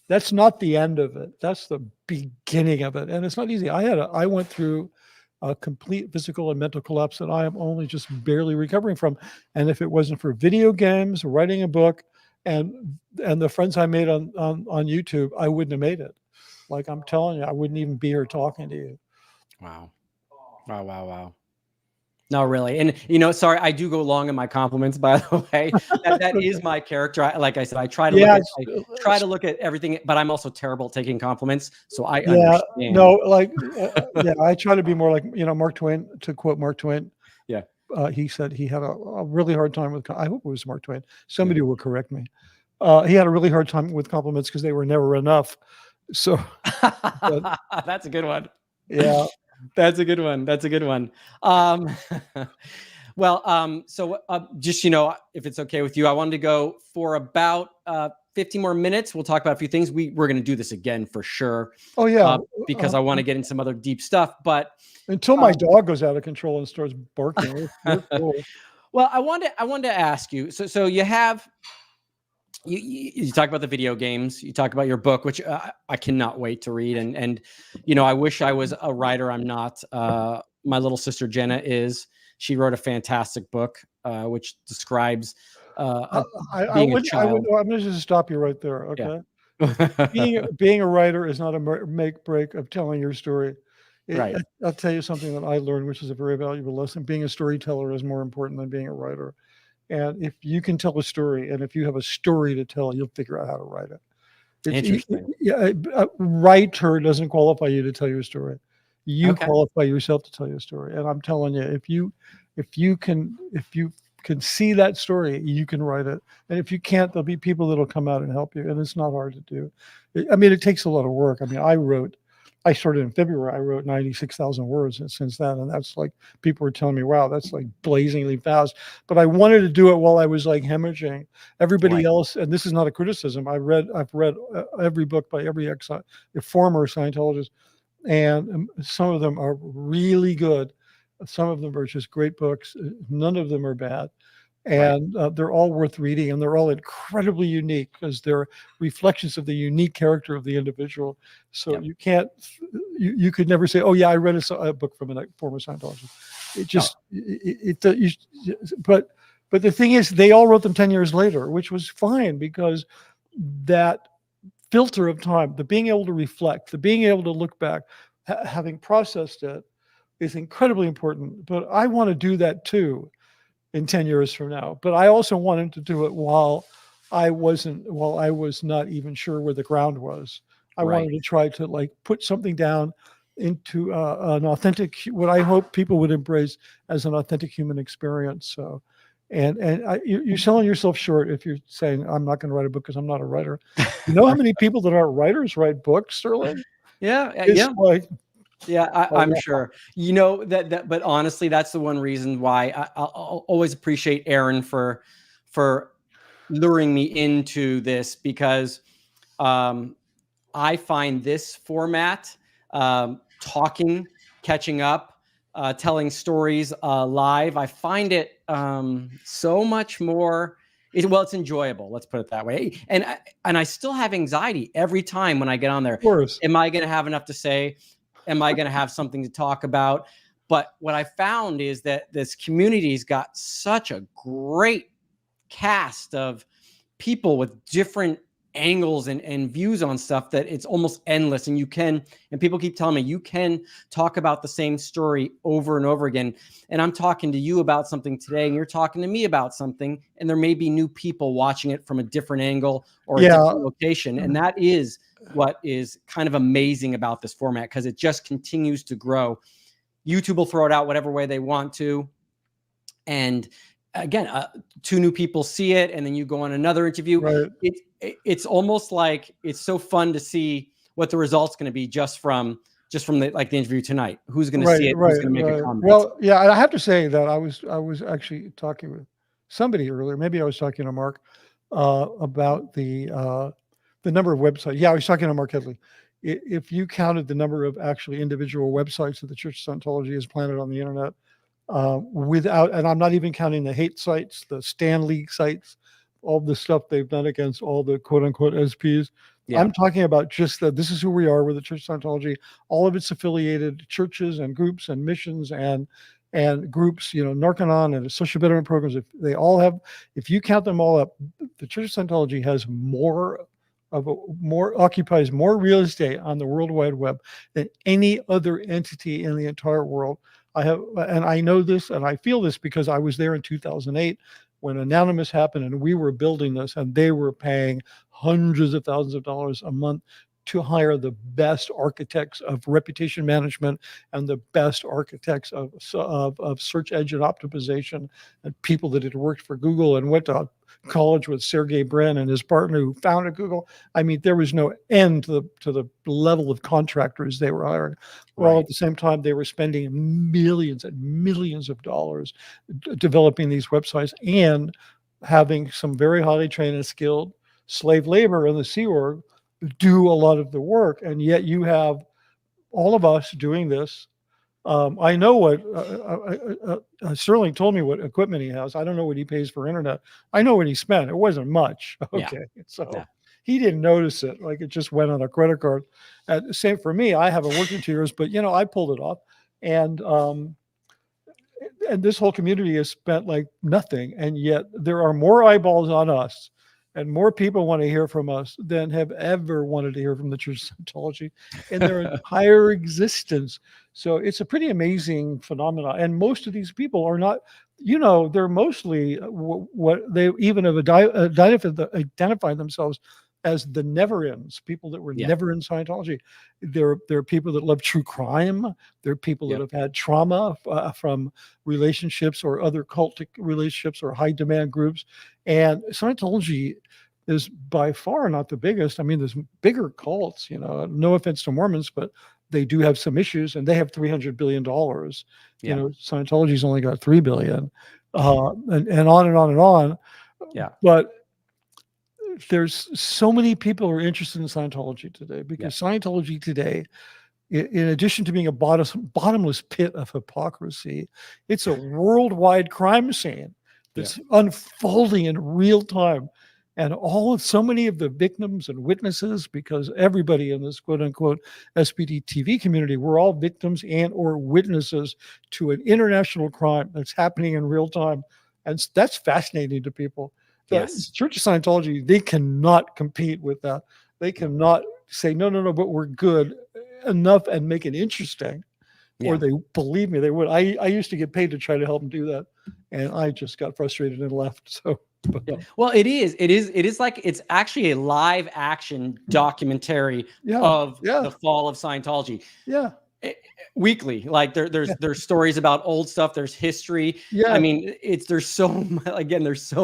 That's not the end of it. That's the beginning of it. And it's not easy. I went through a complete physical and mental collapse that I am only just barely recovering from. And if it wasn't for video games, writing a book, and the friends I made on YouTube, I wouldn't have made it. Like I'm telling you, I wouldn't even be here talking to you. Wow. Wow. No, really. And, sorry, I do go long in my compliments, by the way. That is my character. Like I said, I try to look at everything, but I'm also terrible at taking compliments. So I understand. No, like, I try to be more like, Mark Twain, to quote Mark Twain. Yeah. He said he had a really hard time with, I hope it was Mark Twain. Somebody will correct me. He had a really hard time with compliments because they were never enough. So that's a good one. Yeah. That's a good one. Well, so just, if it's okay with you, I wanted to go for about 15 more minutes. We'll talk about a few things. We're going to do this again for sure. Oh yeah. Because I want to get in some other deep stuff, but until my dog goes out of control and starts barking. Cool. Well, I wanted to ask you, so you have, you talk about the video games, you talk about your book, which I cannot wait to read. And, I wish I was a writer. I'm not. My little sister Jenna is. She wrote a fantastic book, which describes being a child. I'm going to just stop you right there. Okay. Yeah. being a writer is not a make break of telling your story. Right. I'll tell you something that I learned, which is a very valuable lesson. Being a storyteller is more important than being a writer. And if you can tell a story, and if you have a story to tell, you'll figure out how to write it. Interesting. A writer doesn't qualify you to tell your story. You qualify yourself to tell your story. And I'm telling you, if you can see that story, you can write it. And if you can't, there'll be people that'll come out and help you. And it's not hard to do. It takes a lot of work. I started in February. I wrote 96,000 words since then. And that's like, people were telling me, wow, that's like blazingly fast. But I wanted to do it while I was like hemorrhaging. Everybody else, and this is not a criticism, I've read every book by every former Scientologist, and some of them are really good. Some of them are just great books. None of them are bad. And they're all worth reading, and they're all incredibly unique because they're reflections of the unique character of the individual. So you can't, you could never say, oh yeah, I read a book from a former Scientologist. It just, but the thing is, they all wrote them 10 years later, which was fine, because that filter of time, the being able to reflect, the being able to look back, having processed it, is incredibly important. But I want to do that too in 10 years from now. But I also wanted to do it while I was not even sure where the ground was. I wanted to try to put something down into an authentic, what I hope people would embrace as an authentic human experience. So, you're selling yourself short if you're saying, I'm not going to write a book because I'm not a writer. You know how many people that aren't writers write books, Sterling? I'm sure. But honestly, that's the one reason why I'll always appreciate Aaron for luring me into this, because I find this format, talking, catching up, telling stories live, I find it so much more. It's enjoyable. Let's put it that way. And I still have anxiety every time when I get on there. Of course. Am I going to have enough to say? am I going to have something to talk about? But what I found is that this community's got such a great cast of people with different angles and views on stuff that it's almost endless. And people keep telling me you can talk about the same story over and over again. And I'm talking to you about something today, and you're talking to me about something, and there may be new people watching it from a different angle or a different location. And that is what is kind of amazing about this format, because it just continues to grow. YouTube will throw it out whatever way they want to. And again, 2 new people see it, and then you go on another interview. Right. It's almost like it's so fun to see what the result's going to be just from the interview tonight. Who's going to see it? Who's going to make a comment? Well, yeah, I have to say that I was actually talking with somebody earlier. Maybe I was talking to Mark about the number of websites. Yeah, I was talking to Mark Headley. If you counted the number of actually individual websites that the Church of Scientology has planted on the internet, and I'm not even counting the hate sites, the Stan League sites, all the stuff they've done against all the quote unquote SPs. Yeah. I'm talking about just that this is who we are. We're the Church of Scientology, all of its affiliated churches and groups and missions and groups, Narconon and social betterment programs. If you count them all up, the Church of Scientology has occupies more real estate on the World Wide Web than any other entity in the entire world. I know this, and I feel this because I was there in 2008 when Anonymous happened, and we were building this, and they were paying hundreds of thousands of dollars a month to hire the best architects of reputation management and the best architects of search engine optimization, and people that had worked for Google and went to college with Sergey Brin and his partner who founded Google. I mean, there was no end to the level of contractors they were hiring. While at the same time, they were spending millions and millions of dollars developing these websites and having some very highly trained and skilled slave labor in the Sea Org do a lot of the work. And yet you have all of us doing this. I know what Sterling told me what equipment he has. I don't know what he pays for internet. I know what he spent. It wasn't much. Okay. Yeah. So he didn't notice it. Like it just went on a credit card. Same for me. I haven't worked in 2 years, but I pulled it off. And this whole community has spent like nothing. And yet there are more eyeballs on us and more people want to hear from us than have ever wanted to hear from the Church of Scientology in their entire existence. So it's a pretty amazing phenomenon. And most of these people are not, they're mostly what they even have identified themselves as the never-ins, people that were never in Scientology. There are people that love true crime. There are people that have had trauma from relationships or other cultic relationships or high demand groups. And Scientology is by far not the biggest. I mean, there's bigger cults, no offense to Mormons, but they do have some issues, and they have $300 billion. Scientology's only got $3 billion, and on and on and on. Yeah. But there's so many people who are interested in Scientology today because Scientology today, in addition to being a bottomless pit of hypocrisy, it's a worldwide crime scene that's unfolding in real time. And so many of the victims and witnesses, because everybody in this quote unquote SPD TV community, we're all victims and or witnesses to an international crime that's happening in real time. And that's fascinating to people. The Church of Scientology, they cannot compete with that. They cannot say, no, but we're good enough and make it interesting. Or they, believe me, they would. I used to get paid to try to help them do that. And I just got frustrated and left. So, well, it is like, it's actually a live action documentary of the fall of Scientology. Yeah. Weekly, like there's stories about old stuff. There's history. Yeah. I mean, there's so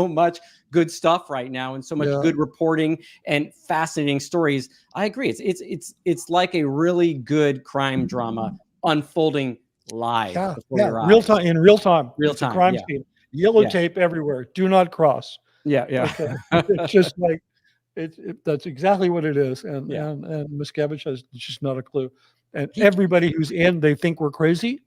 much good stuff right now, and so much good reporting and fascinating stories. I agree. It's like a really good crime drama unfolding live. Real time. It's a crime scene. Yellow tape everywhere. Do not cross. Okay. It's just like that's exactly what it is. And Miscavige has just not a clue. And everybody who's in, they think we're crazy.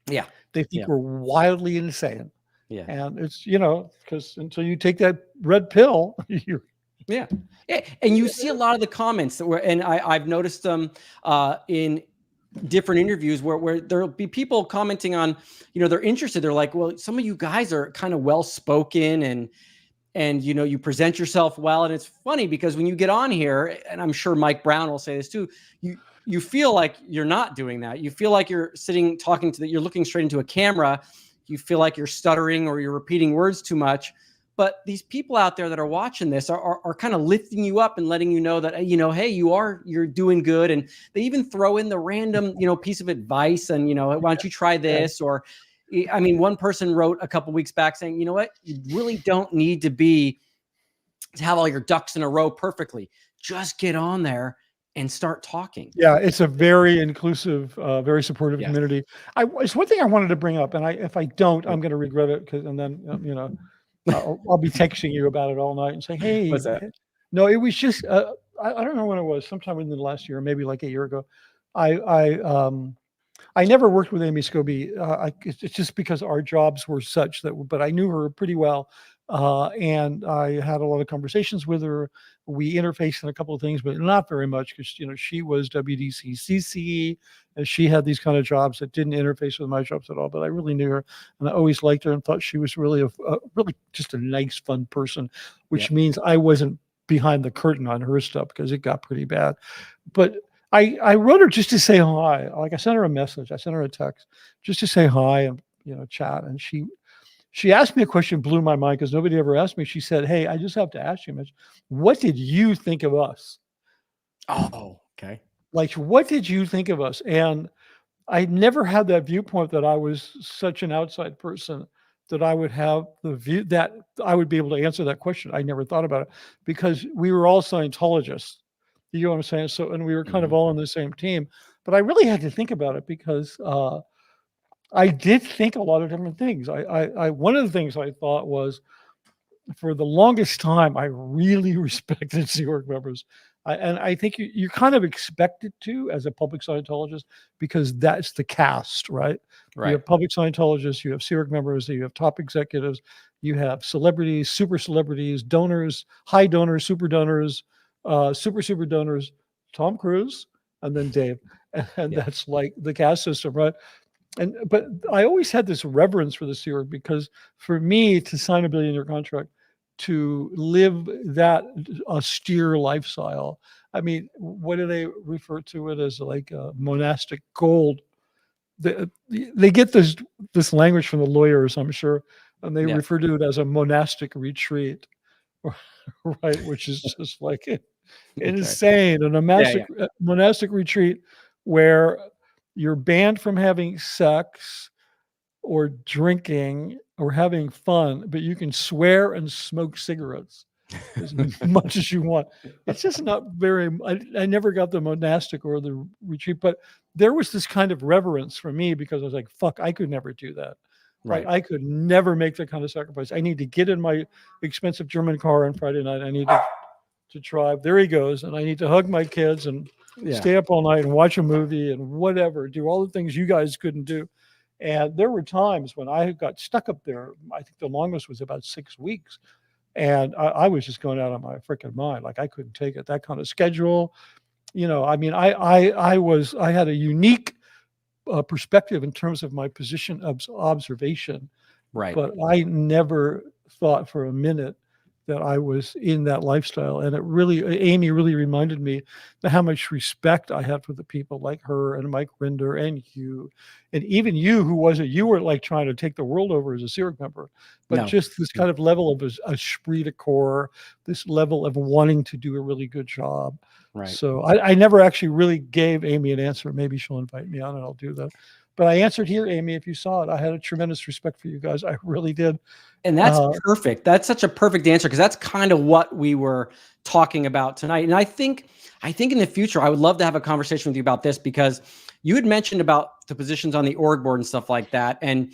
Yeah. They think we're wildly insane. Yeah. And it's, because until you take that red pill, you're. Yeah. And you see a lot of the comments that were, and I've noticed them in different interviews where there'll be people commenting on, they're interested. They're like, well, some of you guys are kind of well-spoken and you present yourself well. And it's funny because when you get on here, and I'm sure Mike Brown will say this too, you feel like you're not doing that. You feel like you're sitting talking you're looking straight into a camera. You feel like you're stuttering or you're repeating words too much. But these people out there that are watching this are kind of lifting you up and letting you know that, hey, you're doing good. And they even throw in the random, piece of advice and, why don't you try this? Or, I mean, one person wrote a couple weeks back saying, you know what, you really don't need to have all your ducks in a row perfectly. Just get on there and start talking. Yeah, it's a very inclusive, very supportive community. It's one thing I wanted to bring up, and if I don't, I'm going to regret it and then I'll be texting you about it all night and saying, "Hey, what's that?" No, it was just I don't know when it was. Sometime within the last year, maybe like a year ago. I never worked with Amy Scobie. It's just because our jobs were such but I knew her pretty well. And I had a lot of conversations with her. We interfaced in a couple of things, but not very much because, she was WDCCC and she had these kind of jobs that didn't interface with my jobs at all, but I really knew her and I always liked her and thought she was really really just a nice, fun person, which means I wasn't behind the curtain on her stuff because it got pretty bad. But I wrote her just to say hi. Like I sent her a message, I sent her a text just to say hi and, chat. And she asked me a question, blew my mind because nobody ever asked me. She said, "Hey, I just have to ask you, Mitch, what did you think of us?" Oh, okay. Like, what did you think of us? And I never had that viewpoint that I was such an outside person that I would have the view that I would be able to answer that question. I never thought about it because we were all Scientologists. You know what I'm saying? So, and we were kind of all on the same team, but I really had to think about it because, I did think a lot of different things. One of the things I thought was, for the longest time, I really respected Sea Org members. And I think you kind of expect it to as a public Scientologist because that's the cast, right? Right. You have public Scientologists, you have Sea Org members, you have top executives, you have celebrities, super celebrities, donors, high donors, super donors, super donors, Tom Cruise, and then Dave. And that's like the caste system, right? But I always had this reverence for the Sea Org because for me to sign a $1 billion contract, to live that austere lifestyle, I mean, what do they refer to it as? Like monastic gold. They get this language from the lawyers, I'm sure, and they refer to it as a monastic retreat, right? Which is just like insane. And a monastic retreat where you're banned from having sex or drinking or having fun, but you can swear and smoke cigarettes as much as you want. It's just not very, I never got the monastic or the retreat, but there was this kind of reverence for me because I was like, fuck, I could never do that. Right. I could never make that kind of sacrifice. I need to get in my expensive German car on Friday night. I need to drive. There he goes. And I need to hug my kids and stay up all night and watch a movie and whatever, do all the things you guys couldn't do. And there were times when I got stuck up there. I think the longest was about 6 weeks. And I was just going out of my freaking mind. Like I couldn't take it, that kind of schedule. I mean, I had a unique perspective in terms of my position of observation. Right. But I never thought for a minute that I was in that lifestyle. And Amy really reminded me how much respect I had for the people like her and Mike Rinder and you. And even you were like trying to take the world over as a Sea Org member, but just this kind of level of a esprit de corps, this level of wanting to do a really good job. Right. So I never actually really gave Amy an answer. Maybe she'll invite me on and I'll do that. But I answered here, Amy, if you saw it. I had a tremendous respect for you guys. I really did. And that's perfect. That's such a perfect answer because that's kind of what we were talking about tonight. And I think in the future, I would love to have a conversation with you about this because you had mentioned about the positions on the org board and stuff like that. And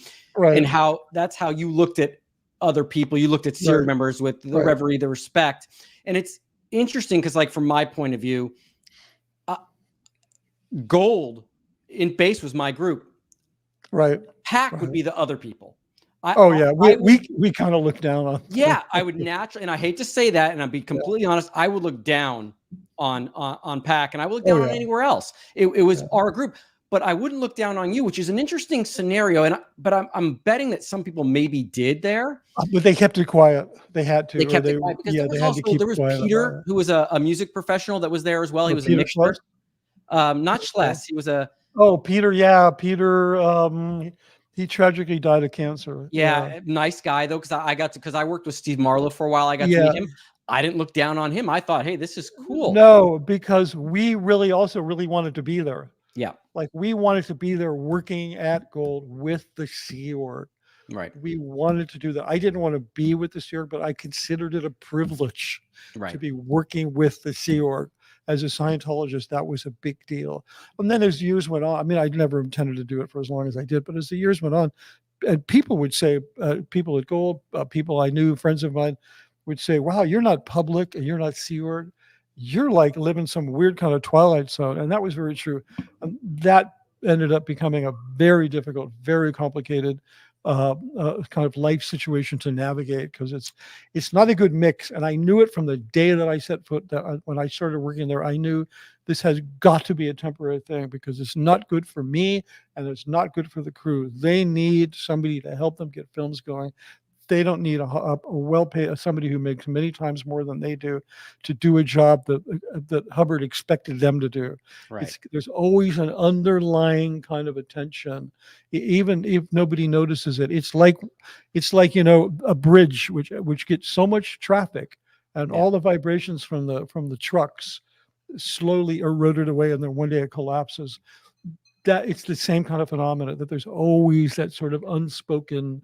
how that's how you looked at other people. You looked at Sea Org members with the reverie, the respect. And it's interesting because like from my point of view, Gold in base was my group. Right. Pack would be the other people. We kind of look down on. Yeah, I would naturally, and I hate to say that, and I'll be completely honest, I would look down on Pack, and I would look down on anywhere else. It was our group. but I wouldn't look down on you, which is an interesting scenario. But I'm betting that some people maybe did there. But they kept it quiet. They had to. They kept it quiet because there was Peter, who was a music professional that was there as well. He was a mixer. Not Schless. He was a. Oh, Peter. Yeah, Peter. He tragically died of cancer. Yeah, nice guy though, because I worked with Steve Marlowe for a while. I got to meet him. I didn't look down on him. I thought, hey, this is cool. No, because we really wanted to be there. Yeah. Like we wanted to be there working at Gold with the Sea Org. Right. We wanted to do that. I didn't want to be with the Sea Org, but I considered it a privilege to be working with the Sea Org. As a Scientologist, that was a big deal. And then as years went on, I mean, I never intended to do it for as long as I did, but as the years went on, and people would say, people at Gold, people I knew, friends of mine, would say, wow, you're not public and you're not Sea Org. You're like living some weird kind of Twilight Zone. And that was very true. That ended up becoming a very difficult, very complicated kind of life situation to navigate, because it's not a good mix. And I knew it from the day that I set foot, when I started working there. I knew this has got to be a temporary thing, because it's not good for me and it's not good for the crew. They need somebody to help them get films going. They don't need a well-paid somebody who makes many times more than they do to do a job that Hubbard expected them to do. Right. There's always an underlying kind of attention, even if nobody notices it. It's like a bridge which gets so much traffic, and all the vibrations from the trucks slowly eroded away, and then one day it collapses. That it's the same kind of phenomena, that there's always that sort of unspoken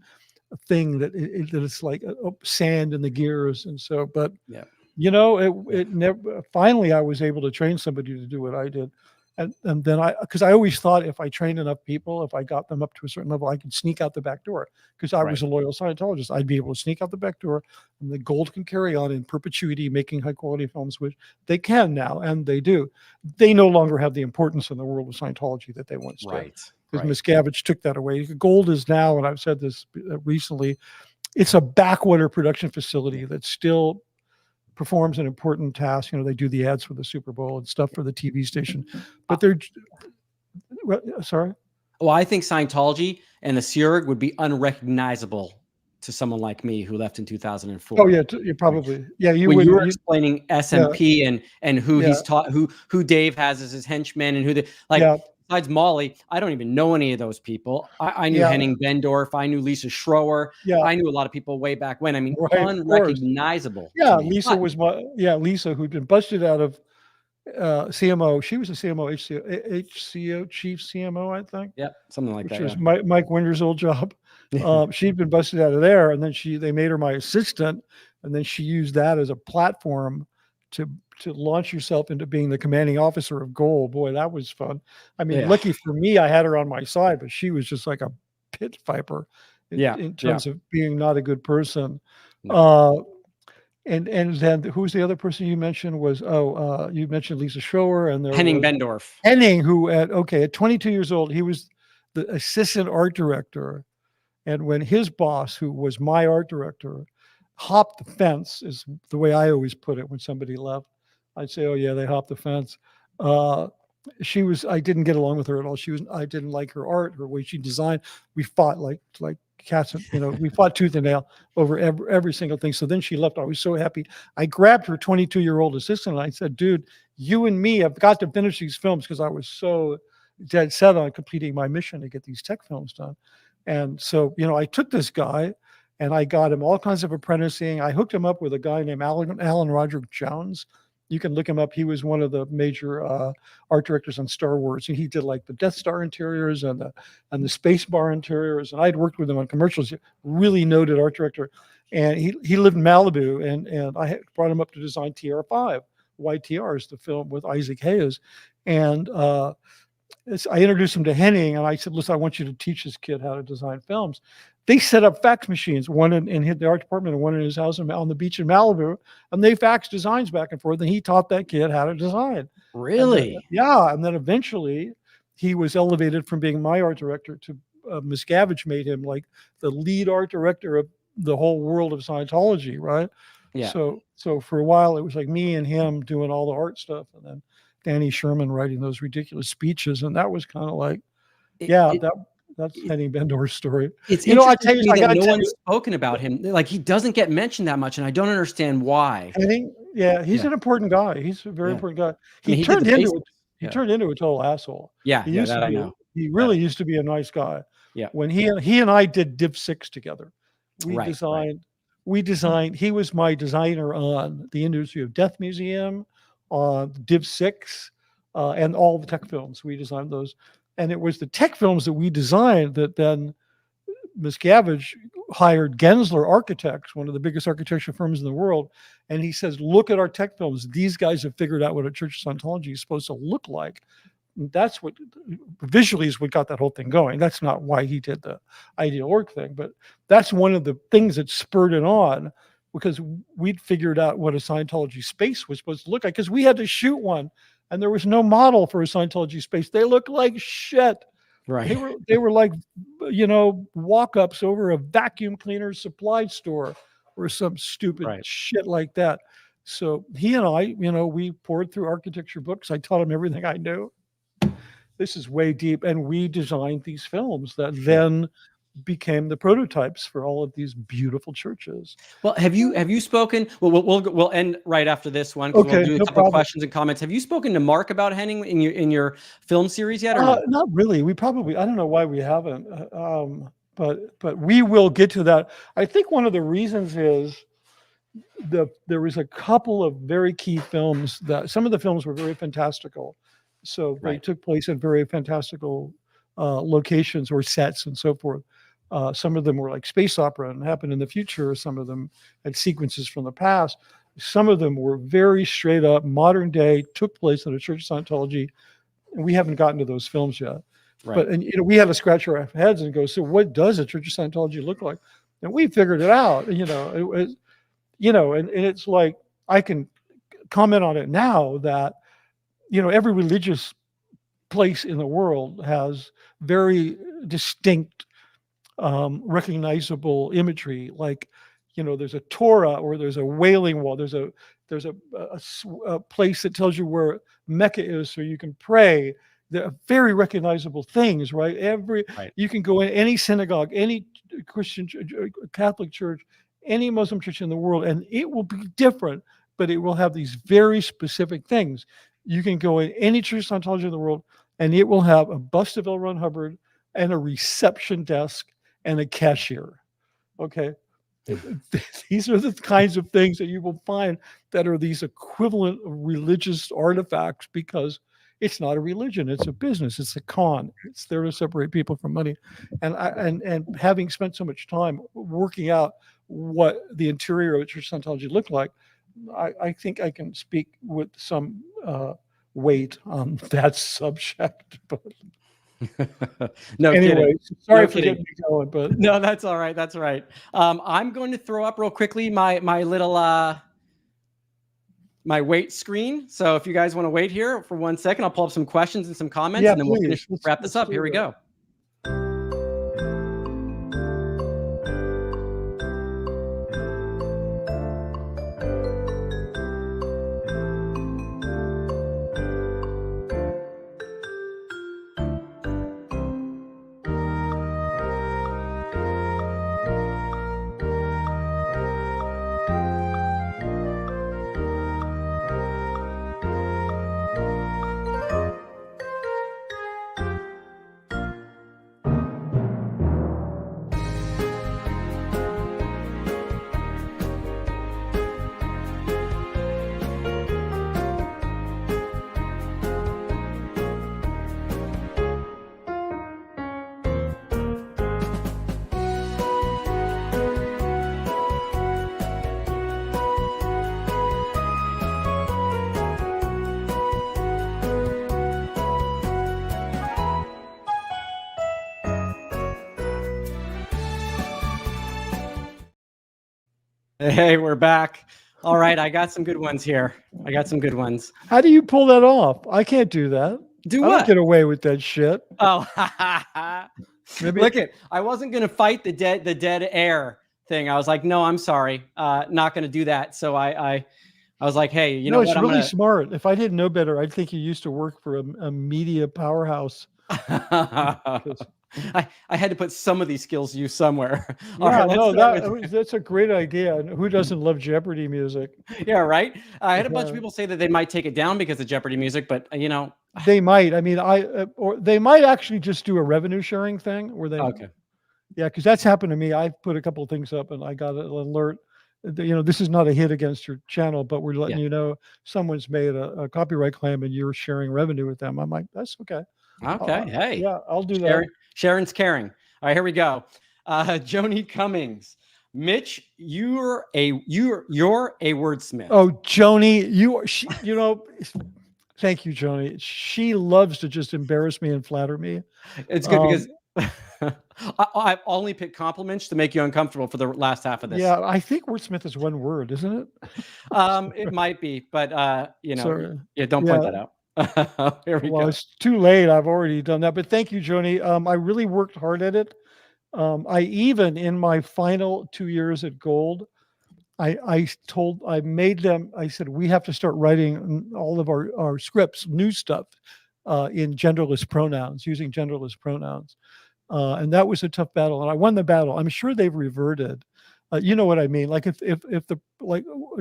thing that it's like sand in the gears. And so, but it never, finally I was able to train somebody to do what I did. And then because I always thought if I trained enough people, if I got them up to a certain level, I could sneak out the back door, because I was a loyal Scientologist. I'd be able to sneak out the back door, and the Gold can carry on in perpetuity making high quality films, which they can now, and they do. They no longer have the importance in the world of Scientology that they once did. Because Miscavige took that away. Gold is now, and I've said this recently, it's a backwater production facility that still performs an important task. They do the ads for the Super Bowl and stuff for the TV station, but they're sorry. Well, I think Scientology and the Sea Org would be unrecognizable to someone like me who left in 2004. Oh yeah, you probably you when would. You were explaining SMP and who he's taught, who Dave has as his henchmen, and who besides Molly, I don't even know any of those people. I knew Henning Bendorf. I knew Lisa Schroer. I knew a lot of people way back when. I mean, unrecognizable. Yeah, Lisa was Lisa, who'd been busted out of CMO. She was a CMO, HCO, chief CMO, I think. Yep, something like that. Which was Mike Winter's old job. She'd been busted out of there, and then they made her my assistant, and then she used that as a platform to launch yourself into being the commanding officer of Gold. Boy, that was fun. I mean, lucky for me, I had her on my side, but she was just like a pit viper in terms of being not a good person. And then who's the other person you mentioned was, you mentioned Lisa Schroer, and Henning Bendorf. Henning, who at 22 years old, he was the assistant art director. And when his boss, who was my art director, hopped the fence, is the way I always put it when somebody left. I'd say, oh yeah, they hopped the fence. I didn't get along with her at all. I didn't like her art, her way she designed. We fought like cats, we fought tooth and nail over every single thing. So then she left. I was so happy. I grabbed her 22-year-old assistant and I said, dude, you and me have got to finish these films, because I was so dead set on completing my mission to get these tech films done. And so, I took this guy and I got him all kinds of apprenticing. I hooked him up with a guy named Alan Roderick Jones. You can look him up. He was one of the major art directors on Star Wars, and he did like the Death Star interiors and the Space Bar interiors. And I'd worked with him on commercials. Really noted art director, and he lived in Malibu. And I brought him up to design TR5, YTR is the film with Isaac Hayes, and I introduced him to Henning, and I said, listen, I want you to teach this kid how to design films. They set up fax machines, one in the art department and one in his house on the beach in Malibu, and they faxed designs back and forth, and he taught that kid how to design. Really? And then eventually he was elevated from being my art director to Miscavige made him like the lead art director of the whole world of Scientology, right? Yeah. So for a while it was like me and him doing all the art stuff, and Danny Sherman writing those ridiculous speeches, and that was kind of like, that's Henning Bendor's story. It's you know, I interesting tell to you, me I that gotta no tell one's you, spoken about him. Like, he doesn't get mentioned that much, and I don't understand why. Henning, he's an important guy. He's a very important guy. I He mean, he did turned the into basics. he turned into a total asshole. Yeah, He yeah, used that to I be. know. He really used to be a nice guy. Yeah. When he and I did Div 6 together, we Right, designed. We designed. He was my designer on the Industry of Death Museum, on Div 6, and all the tech films. We designed those, and it was the tech films that we designed that then Miscavige hired Gensler Architects, one of the biggest architecture firms in the world, and he says, "Look at our tech films. These guys have figured out what a Church of Scientology is supposed to look like." That's what visually is what got that whole thing going. That's not why he did the ideal org thing, but that's one of the things that spurred it on, because we'd figured out what a Scientology space was supposed to look like, because we had to shoot one and there was no model for a Scientology space. They looked like shit. Right. They were like, walk-ups over a vacuum cleaner supply store or some stupid shit like that. So he and I, we poured through architecture books. I taught him everything I knew. This is way deep. And we designed these films that then became the prototypes for all of these beautiful churches. Well, have you spoken? Well, we'll end right after this one, because we'll do a couple of questions and comments. Have you spoken to Mark about Henning in your film series yet, or no? Not really. I don't know why we haven't, but we will get to that. I think one of the reasons is there was a couple of very key films that some of the films were very fantastical. So they took place in very fantastical locations or sets and so forth. Some of them were like space opera and happened in the future. Some of them had sequences from the past. Some of them were very straight up modern day, took place in a Church of Scientology. And we haven't gotten to those films yet. But we had to scratch our heads and go, so what does a Church of Scientology look like? And we figured it out. And it's like, I can comment on it now that every religious place in the world has very distinct, recognizable imagery. Like, there's a Torah, or there's a Wailing Wall. There's a place that tells you where Mecca is, so you can pray. They're very recognizable things, right? You can go in any synagogue, any Christian, Catholic church, any Muslim church in the world, and it will be different, but it will have these very specific things. You can go in any Church of Scientology in the world, and it will have a bust of L. Ron Hubbard and a reception desk and a cashier. Okay. These are the kinds of things that you will find that are these equivalent religious artifacts, because it's not a religion, it's a business, it's a con. It's there to separate people from money. And having spent so much time working out what the interior of a Church of Scientology looked like, I think I can speak with some weight on that subject. But no anyway, kidding. Sorry for getting me going, but no, that's all right. That's right. I'm going to throw up real quickly my little my wait screen. So if you guys want to wait here for 1 second, I'll pull up some questions and some comments, and then we'll wrap this up. Here we go. Hey, we're back. All right, I got some good ones here. How do you pull that off? I can't do that. Do I what? don't get away with that shit. Oh, Maybe look it. I wasn't gonna fight the dead air thing. I was like, no, I'm sorry, not gonna do that. So I I was like, hey, you No, know it's what? really smart. If I didn't know better, I'd think you used to work for a media powerhouse. I had to put some of these skills to use somewhere. All Yeah, right, let's no, start with, that's a great idea. And who doesn't love Jeopardy music? yeah, right. I had a bunch of Yeah. people say that they might take it down because of Jeopardy music, but They might. I mean, or they might actually just do a revenue sharing thing where they, okay. yeah, because that's happened to me. I put a couple of things up and I got an alert. This is not a hit against your channel, but we're letting Yeah. you know someone's made a copyright claim and you're sharing revenue with them. I'm like, that's okay. Okay. Hey. Yeah, I'll do that. Sharon's caring. All right, here we go. Joni Cummings. Mitch, you're a wordsmith. Oh, Joni, thank you, Joni. She loves to just embarrass me and flatter me. It's good because I've only picked compliments to make you uncomfortable for the last half of this. Yeah, I think wordsmith is one word, isn't it? It might be, but Sorry. don't point that out. Here we go. It's too late. I've already done that. But thank you, Joni. I really worked hard at it. I even in my final 2 years at Gold, I made them, I said, we have to start writing all of our scripts, new stuff, in genderless pronouns, using genderless pronouns. And that was a tough battle. And I won the battle. I'm sure they've reverted. You know what I mean? Like if the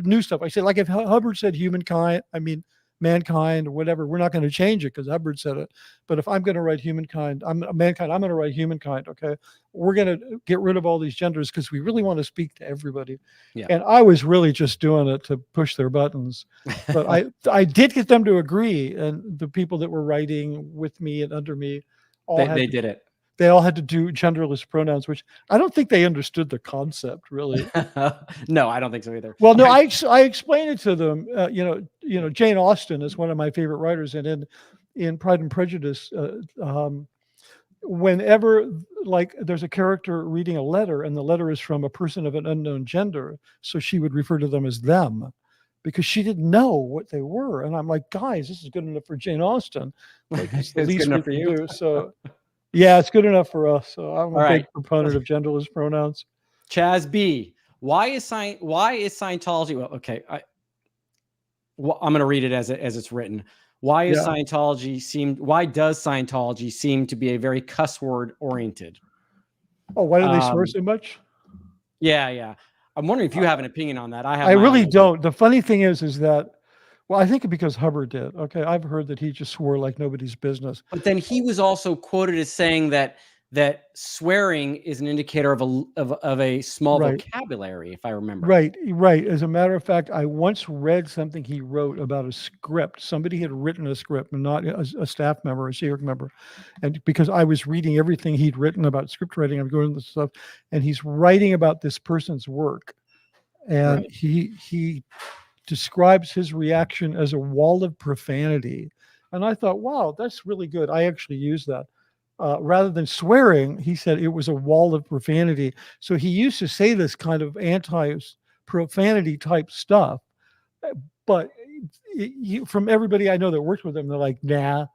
new stuff, I said, like if Hubbard said humankind, I mean, mankind or whatever, we're not going to change it because Hubbard said it. But if I'm going to write humankind, mankind, I'm going to write humankind. Okay. We're going to get rid of all these genders because we really want to speak to everybody. Yeah. And I was really just doing it to push their buttons. But I did get them to agree. And the people that were writing with me and under me, they did it. They all had to do genderless pronouns, which I don't think they understood the concept really. No, I don't think so either. Well, no, I explained it to them. Jane Austen is one of my favorite writers, and in Pride and Prejudice, whenever like there's a character reading a letter, and the letter is from a person of an unknown gender, so she would refer to them as them, because she didn't know what they were. And I'm like, guys, this is good enough for Jane Austen. Like, it's the least good enough we for can you. do. So. Yeah, it's good enough for us. So I'm a big right. proponent of genderless pronouns. Chaz B. Why is Scientology? Well, okay. I'm going to read it as it's written. Why does Scientology seem to be a very cuss word oriented? Oh, why do they swear so much? Yeah. I'm wondering if you have an opinion on that. I really don't. The funny thing is that, well, I think because Hubbard did. Okay, I've heard that he just swore like nobody's business. But then he was also quoted as saying that swearing is an indicator of a small vocabulary, if I remember. Right. As a matter of fact, I once read something he wrote about a script. Somebody had written a script, and not a staff member, a SEERC member. And because I was reading everything he'd written about script writing, I'm going to this stuff, and he's writing about this person's work, and he describes his reaction as a wall of profanity. And I thought, wow, that's really good. I actually used that. Rather than swearing, he said it was a wall of profanity. So he used to say this kind of anti-profanity type stuff. But from everybody I know that worked with him, they're like, nah.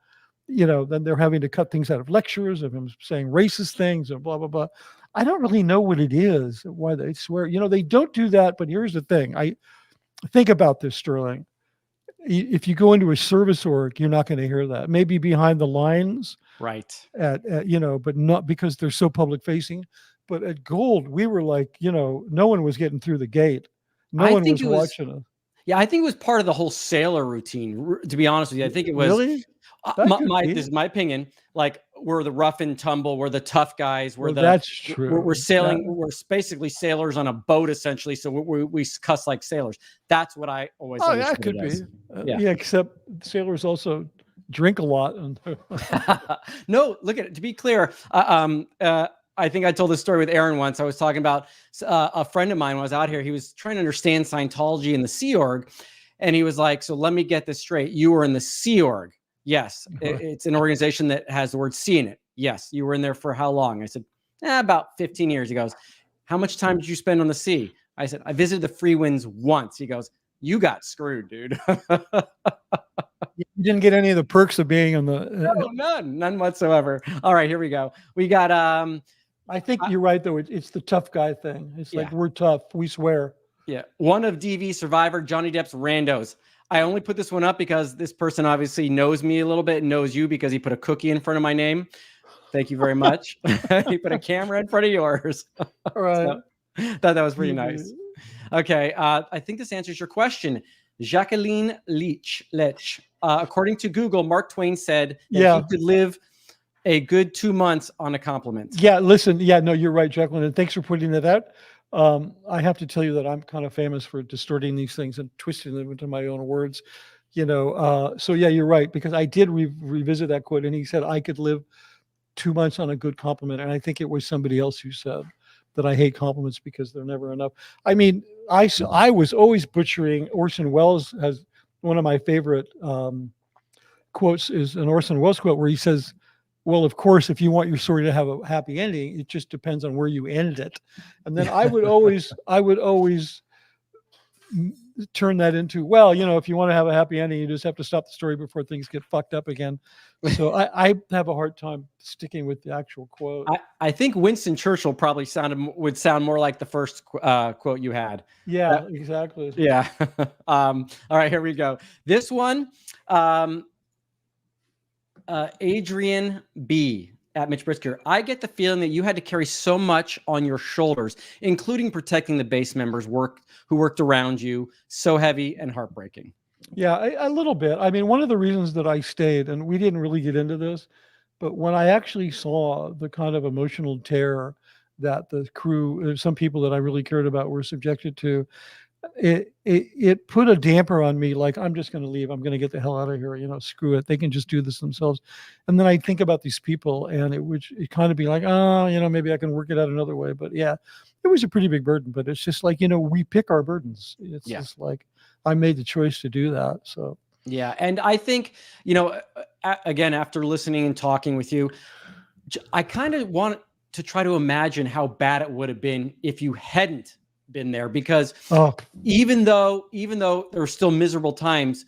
Then they're having to cut things out of lectures of him saying racist things and blah, blah, blah. I don't really know what it is, why they swear. They don't do that. But here's the thing. Think about this, Sterling. If you go into a service org, you're not going to hear that. Maybe behind the lines, right? But not because they're so public facing. But at Gold, we were like, no one was getting through the gate. No one was watching us. Yeah, I think it was part of the whole sailor routine. To be honest with you, I think it was really. This is my opinion. Like, we're the rough and tumble, we're the tough guys. That's true. We're sailing. Yeah. We're basically sailors on a boat, essentially. So we cuss like sailors. That's what I always. Oh, that could be. Yeah, except sailors also drink a lot. No, look at it. To be clear, I think I told this story with Aaron once. I was talking about a friend of mine when I was out here. He was trying to understand Scientology and the Sea Org, and he was like, "So let me get this straight. You were in the Sea Org." Yes, it's an organization that has the word "sea" in it. Yes, you were in there for how long? I said, about 15 years. He goes, how much time did you spend on the sea? I said, I visited the Free Winds once. He goes, you got screwed, dude. You didn't get any of the perks of being on the... No, none whatsoever. All right, here we go. We got... I think you're right, though. It's the tough guy thing. It's like, we're tough. We swear. Yeah. One of DV Survivor, Johnny Depp's randos. I only put this one up because this person obviously knows me a little bit and knows you because he put a cookie in front of my name. Thank you very much. He put a camera in front of yours. All right. So, thought that was pretty nice. Okay. I think this answers your question. Jacqueline Lech. According to Google, Mark Twain said that he could live a good 2 months on a compliment. Yeah, listen. Yeah, no, you're right, Jacqueline. And thanks for pointing that out. I have to tell you that I'm kind of famous for distorting these things and twisting them into my own words. So yeah, you're right, because I did revisit that quote, and he said I could live 2 months on a good compliment. And I think it was somebody else who said that I hate compliments because they're never enough. I mean, I was always butchering. Orson Welles has one of my favorite quotes is an Orson Welles quote where he says, well, of course, if you want your story to have a happy ending, it just depends on where you end it. And then I would always turn that into, well, if you want to have a happy ending, you just have to stop the story before things get fucked up again. So I have a hard time sticking with the actual quote. I think Winston Churchill probably would sound more like the first quote you had. Yeah, exactly. Yeah. All right, here we go. This one, Adrian B. at Mitch Brisker. I get the feeling that you had to carry so much on your shoulders, including protecting the base members who worked around you. So heavy and heartbreaking. Yeah, a little bit. I mean, one of the reasons that I stayed, and we didn't really get into this, but when I actually saw the kind of emotional terror that the crew, some people that I really cared about, were subjected to, it put a damper on me. Like, I'm just going to leave. I'm going to get the hell out of here. Screw it. They can just do this themselves. And then I think about these people, and it kind of be like, maybe I can work it out another way. But yeah, it was a pretty big burden. But it's just like, we pick our burdens. It's just like I made the choice to do that. So yeah, and I think again, after listening and talking with you, I kind of want to try to imagine how bad it would have been if you hadn't been there, because even though there were still miserable times,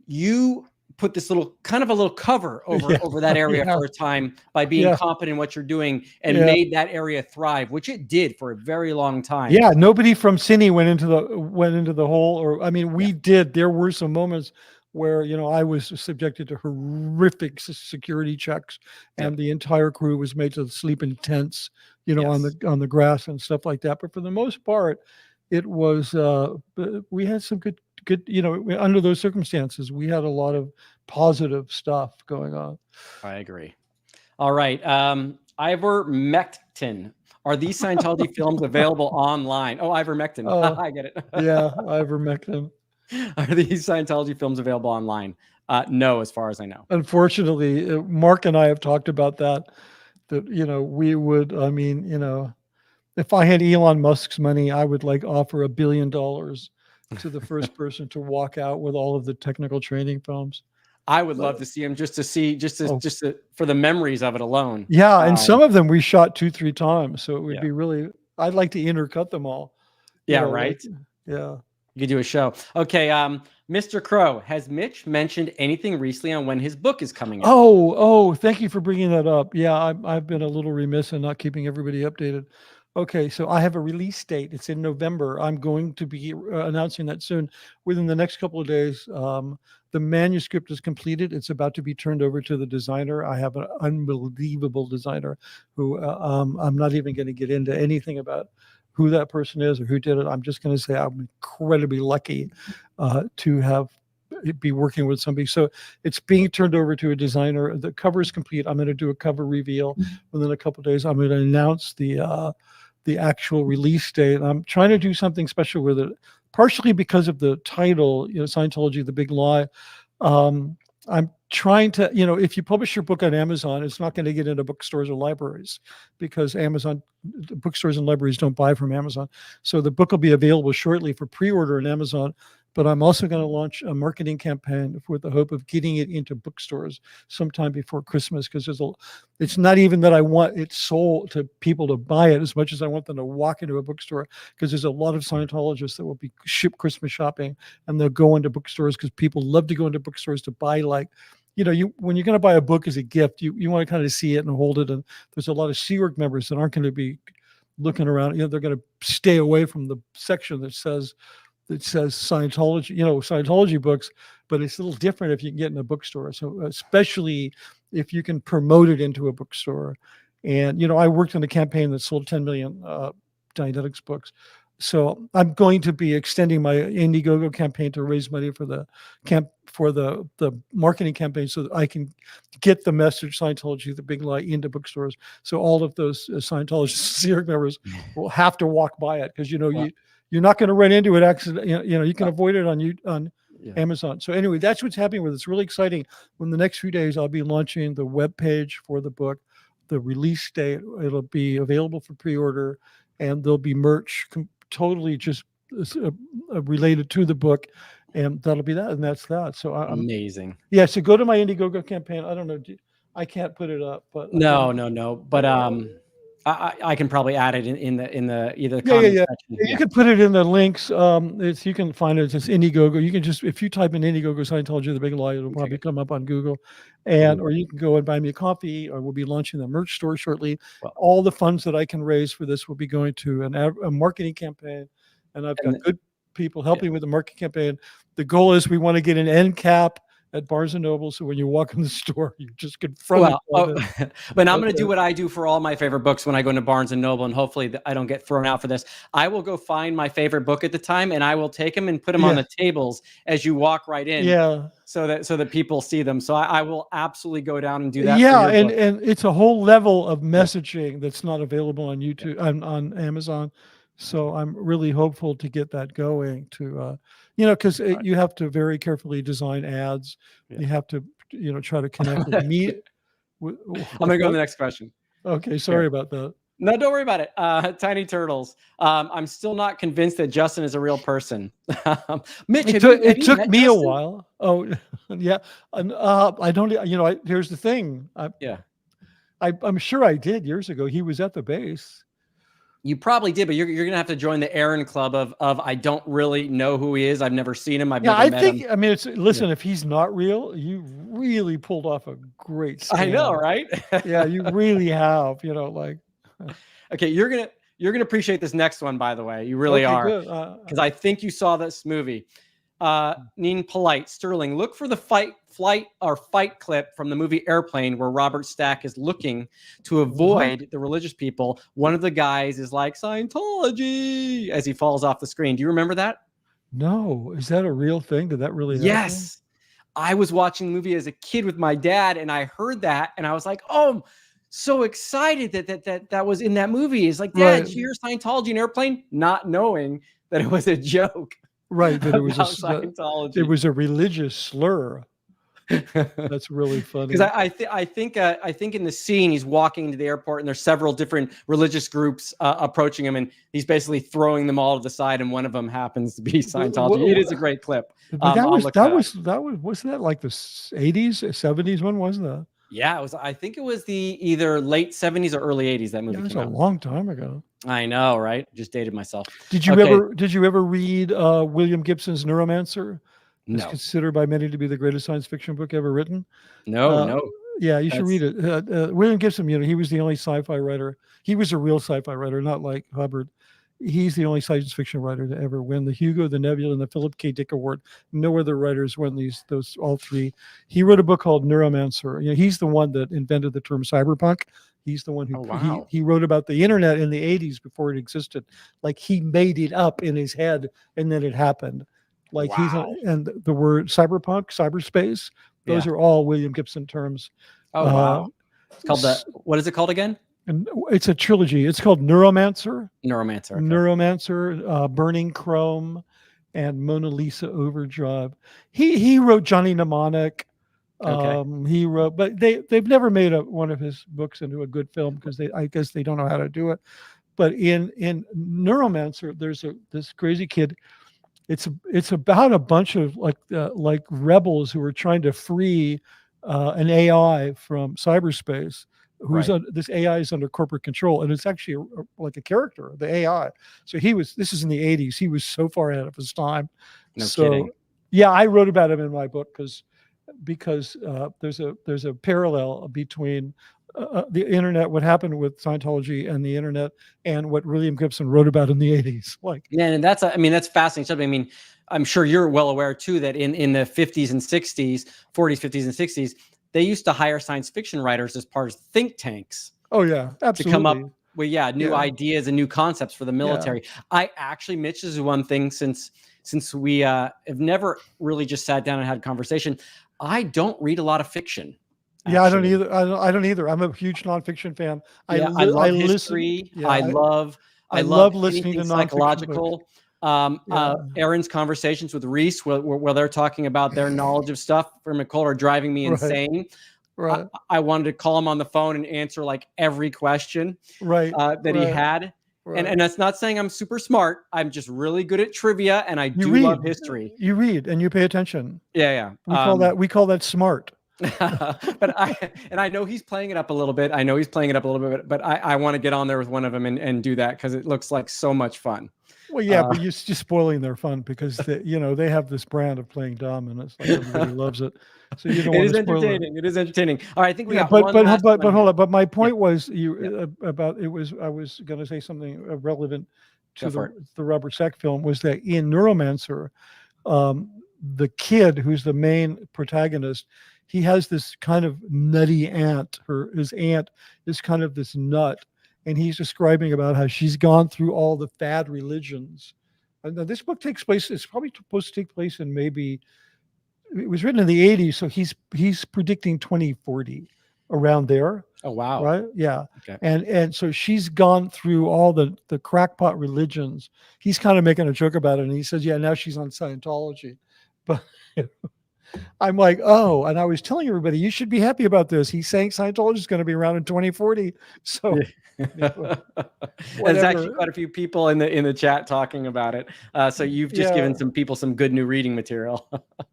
you put this little cover over that area for a time by being competent in what you're doing, and made that area thrive, which it did for a very long time. Yeah, nobody from Cine went into the hole, or I mean, we did. There were some moments where I was subjected to horrific security checks, and the entire crew was made to sleep in tents, on the grass and stuff like that. But for the most part, it was we had some good under those circumstances, we had a lot of positive stuff going on. I agree. All right, ivermectin. Are these Scientology films available online? Oh, ivermectin. I get it. Yeah, ivermectin. Are these Scientology films available online? No, as far as I know. Unfortunately, Mark and I have talked about that we would, if I had Elon Musk's money, I would offer $1 billion to the first person to walk out with all of the technical training films. I would love to see him just for the memories of it alone. Yeah. And some of them we shot 2-3 times. So it would be really, I'd like to intercut them all. Yeah. Right. Yeah. You could do a show. Okay. Mr. Crow, has Mitch mentioned anything recently on when his book is coming out? Oh, thank you for bringing that up. Yeah, I've been a little remiss in not keeping everybody updated. Okay, so I have a release date. It's in November. I'm going to be announcing that soon. Within the next couple of days, the manuscript is completed. It's about to be turned over to the designer. I have an unbelievable designer who I'm not even going to get into anything about who that person is or who did it. I'm just going to say I'm incredibly lucky to be working with somebody. So it's being turned over to a designer. The cover is complete. I'm going to do a cover reveal within a couple of days. I'm going to announce the actual release date. I'm trying to do something special with it, partially because of the title, Scientology, The Big Lie. I'm trying to, if you publish your book on Amazon, it's not going to get into bookstores or libraries because bookstores and libraries don't buy from Amazon. So the book will be available shortly for pre-order on Amazon. But I'm also going to launch a marketing campaign with the hope of getting it into bookstores sometime before Christmas, because it's not even that I want it sold to people to buy it as much as I want them to walk into a bookstore, because there's a lot of Scientologists that will be shipped Christmas shopping, and they'll go into bookstores because people love to go into bookstores to buy, when you're going to buy a book as a gift, you want to kind of see it and hold it. And there's a lot of Sea Org members that aren't going to be looking around. They're going to stay away from the section that says Scientology, Scientology books, but it's a little different if you can get in a bookstore. So especially if you can promote it into a bookstore. And, I worked on a campaign that sold 10 million Dianetics books. So I'm going to be extending my Indiegogo campaign to raise money for the marketing campaign so that I can get the message Scientology, the big lie, into bookstores. So all of those Scientologist Series members will have to walk by it because, you're not going to run into it accident. You can avoid it on Amazon. So anyway, that's what's happening with it. It's really exciting. In the next few days, I'll be launching the webpage for the book, the release date. It'll be available for pre-order, and there'll be merch totally just related to the book, and that'll be that, and that's that. So amazing. Yeah. So go to my Indiegogo campaign. I don't know. I can't put it up, but no. But I can probably add it in the either comment section. You can put it in the links. You can find it. It's Indiegogo. You can just, if you type in Indiegogo Scientology, the big lie, it'll probably come up on Google, or you can go and buy me a coffee. Or we'll be launching the merch store shortly. Well, all the funds that I can raise for this will be going to a marketing campaign, and I've got good people helping with the marketing campaign. The goal is we want to get an end cap at Barnes & Noble, so when you walk in the store, you just confront it. But I'm going to do what I do for all my favorite books when I go into Barnes & Noble, and hopefully I don't get thrown out for this. I will go find my favorite book at the time, and I will take them and put them on the tables as you walk right in. So that people see them. So I will absolutely go down and do that. And it's a whole level of messaging that's not available on YouTube, on Amazon. So I'm really hopeful to get that going to, because you have to very carefully design ads. You have to, try to connect with me. I'm going to go to the next question. Okay. Sorry about that. No, don't worry about it. Tiny Turtles. I'm still not convinced that Justin is a real person. Mitch, it took me a while. Oh, yeah. I don't, here's the thing. I'm sure I did years ago. He was at the base. You probably did, but you're going to have to join the Aaron Club of I don't really know who he is. I've never seen him. I've never met him. I mean, listen, if he's not real, you really pulled off a great scam. I know, right? Yeah, you really have, Okay, you're going to appreciate this next one, by the way. You really are. Because I think you saw this movie. Neen Polite, Sterling, look for the fight clip from the movie Airplane where Robert Stack is looking to avoid the religious people. One of the guys is like, Scientology, as he falls off the screen. Do you remember that? No. Is that a real thing? Did that really happen? Yes. I was watching the movie as a kid with my dad, and I heard that, and I was like, oh, so excited that was in that movie. It's like, Dad, did you hear Scientology in Airplane? Not knowing that it was a joke. Right, that it was a religious slur. That's really funny. Because I think in the scene he's walking into the airport and there's several different religious groups approaching him, and he's basically throwing them all to the side, and one of them happens to be Scientology. It is a great clip. Wasn't that like the 80s, 70s? When was that? Yeah, it was. I think it was the either late 70s or early 80s that movie. It was a long time ago. I know, right? Just dated myself. Did you ever read William Gibson's Neuromancer? No. It's considered by many to be the greatest science fiction book ever written. No. Yeah, you should read it. William Gibson, he was the only sci-fi writer. He was a real sci-fi writer, not like Hubbard. He's the only science fiction writer to ever win the Hugo, the Nebula, and the Philip K. Dick Award. No other writers won those all three. He wrote a book called Neuromancer. He's the one that invented the term cyberpunk. He's the one who he wrote about the internet in the 80s before it existed. Like he made it up in his head, and then it happened. Like and the word cyberpunk, cyberspace, those are all William Gibson terms. Oh wow! It's called what is it called again? And it's a trilogy. It's called Neuromancer. Neuromancer. Burning Chrome, and Mona Lisa Overdrive. He wrote Johnny Mnemonic. He wrote, but they've never made one of his books into a good film because I guess they don't know how to do it. But in Neuromancer, there's this crazy kid. It's about a bunch of like rebels who are trying to free an AI from cyberspace. This AI is under corporate control, and it's actually like a character, the AI. So this is in the 80s. He was so far ahead of his time. No kidding. Yeah, I wrote about him in my book because there's a parallel between the internet, what happened with Scientology and the internet, and what William Gibson wrote about in the 80s. Like, yeah, and that's I mean, that's fascinating stuff. I mean, I'm sure you're well aware too that in the 50s and 60s, 40s, 50s, and 60s, they used to hire science fiction writers as part of think tanks. oh yeah, absolutely. To come up with new ideas and new concepts for the military. I actually, Mitch, this is one thing since we have never really just sat down and had a conversation. I don't read a lot of fiction. Actually. Yeah, I don't either. I don't either. I'm a huge nonfiction fan. I love history. Yeah, I love listening to psychological. Aaron's conversations with Reese, where they're talking about their knowledge of stuff from Nicole, are driving me insane. Right. I wanted to call him on the phone and answer like every question that he had. Right. And that's not saying I'm super smart. I'm just really good at trivia, and I love history. You read and you pay attention. Yeah. We call that smart. But I know he's playing it up a little bit. But I want to get on there with one of them and do that because it looks like so much fun. Well, yeah, but you're just spoiling their fun because they have this brand of playing dumb, and it's like everybody loves it. So you don't want to spoil it. It is entertaining. All right, I think we got but one last hold on. But my point was about it was I was going to say something relevant to the Rubber Sack film was that in Neuromancer, the kid who's the main protagonist, he has this kind of nutty aunt. His aunt is kind of this nut. And he's describing about how she's gone through all the fad religions. And this book takes place, it's probably supposed to take place in it was written in the 80s. So he's predicting 2040 around there. Oh, wow. Right. Yeah. Okay. And so she's gone through all the crackpot religions. He's kind of making a joke about it. And he says, yeah, now she's on Scientology. But I'm like, oh, and I was telling everybody, you should be happy about this. He's saying Scientology is going to be around in 2040. So there's actually quite a few people in the chat talking about it. So you've just given some people some good new reading material.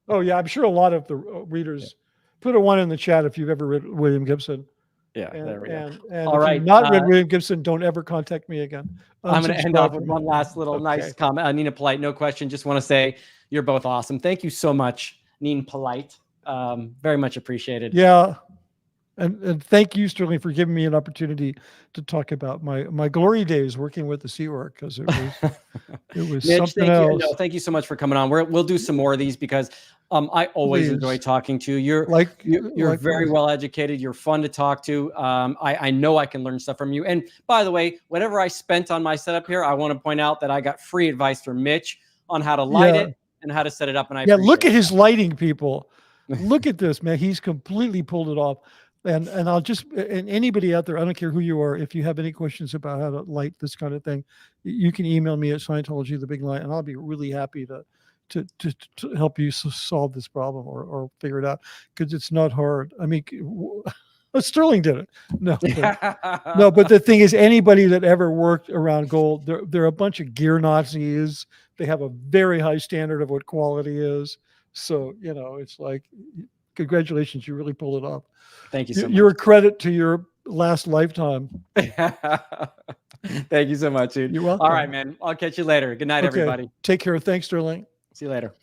Oh yeah, I'm sure a lot of the readers put a 1 in the chat if you've ever read William Gibson. Yeah, there we go. And all right, if you've not read William Gibson, don't ever contact me again. I'm going to end off with one last little nice comment. Nina Polite, no question. Just want to say you're both awesome. Thank you so much, Nina Polite. Very much appreciated. Yeah. And thank you, Sterling, for giving me an opportunity to talk about my glory days working with the Sea Org, because it was Mitch, something else. No, thank you so much for coming on. We'll do some more of these because I always enjoy talking to you. You're very well educated. You're fun to talk to. I know I can learn stuff from you. And by the way, whatever I spent on my setup here, I want to point out that I got free advice from Mitch on how to light it and how to set it up. And look at his lighting, people. Look at this, man. He's completely pulled it off. And I'll just, and anybody out there, I don't care who you are, if you have any questions about how to light this kind of thing, you can email me at Scientology, the Big Light, and I'll be really happy to help you solve this problem or figure it out, because it's not hard. I mean, Sterling did it. No, but the thing is, anybody that ever worked around gold, they're a bunch of gear Nazis. They have a very high standard of what quality is. So, it's like, congratulations, you really pulled it off. Thank you so much. You're a credit to your last lifetime. Thank you so much, dude. You're welcome. All right, man. I'll catch you later. Good night, everybody. Take care. Thanks, Sterling. See you later.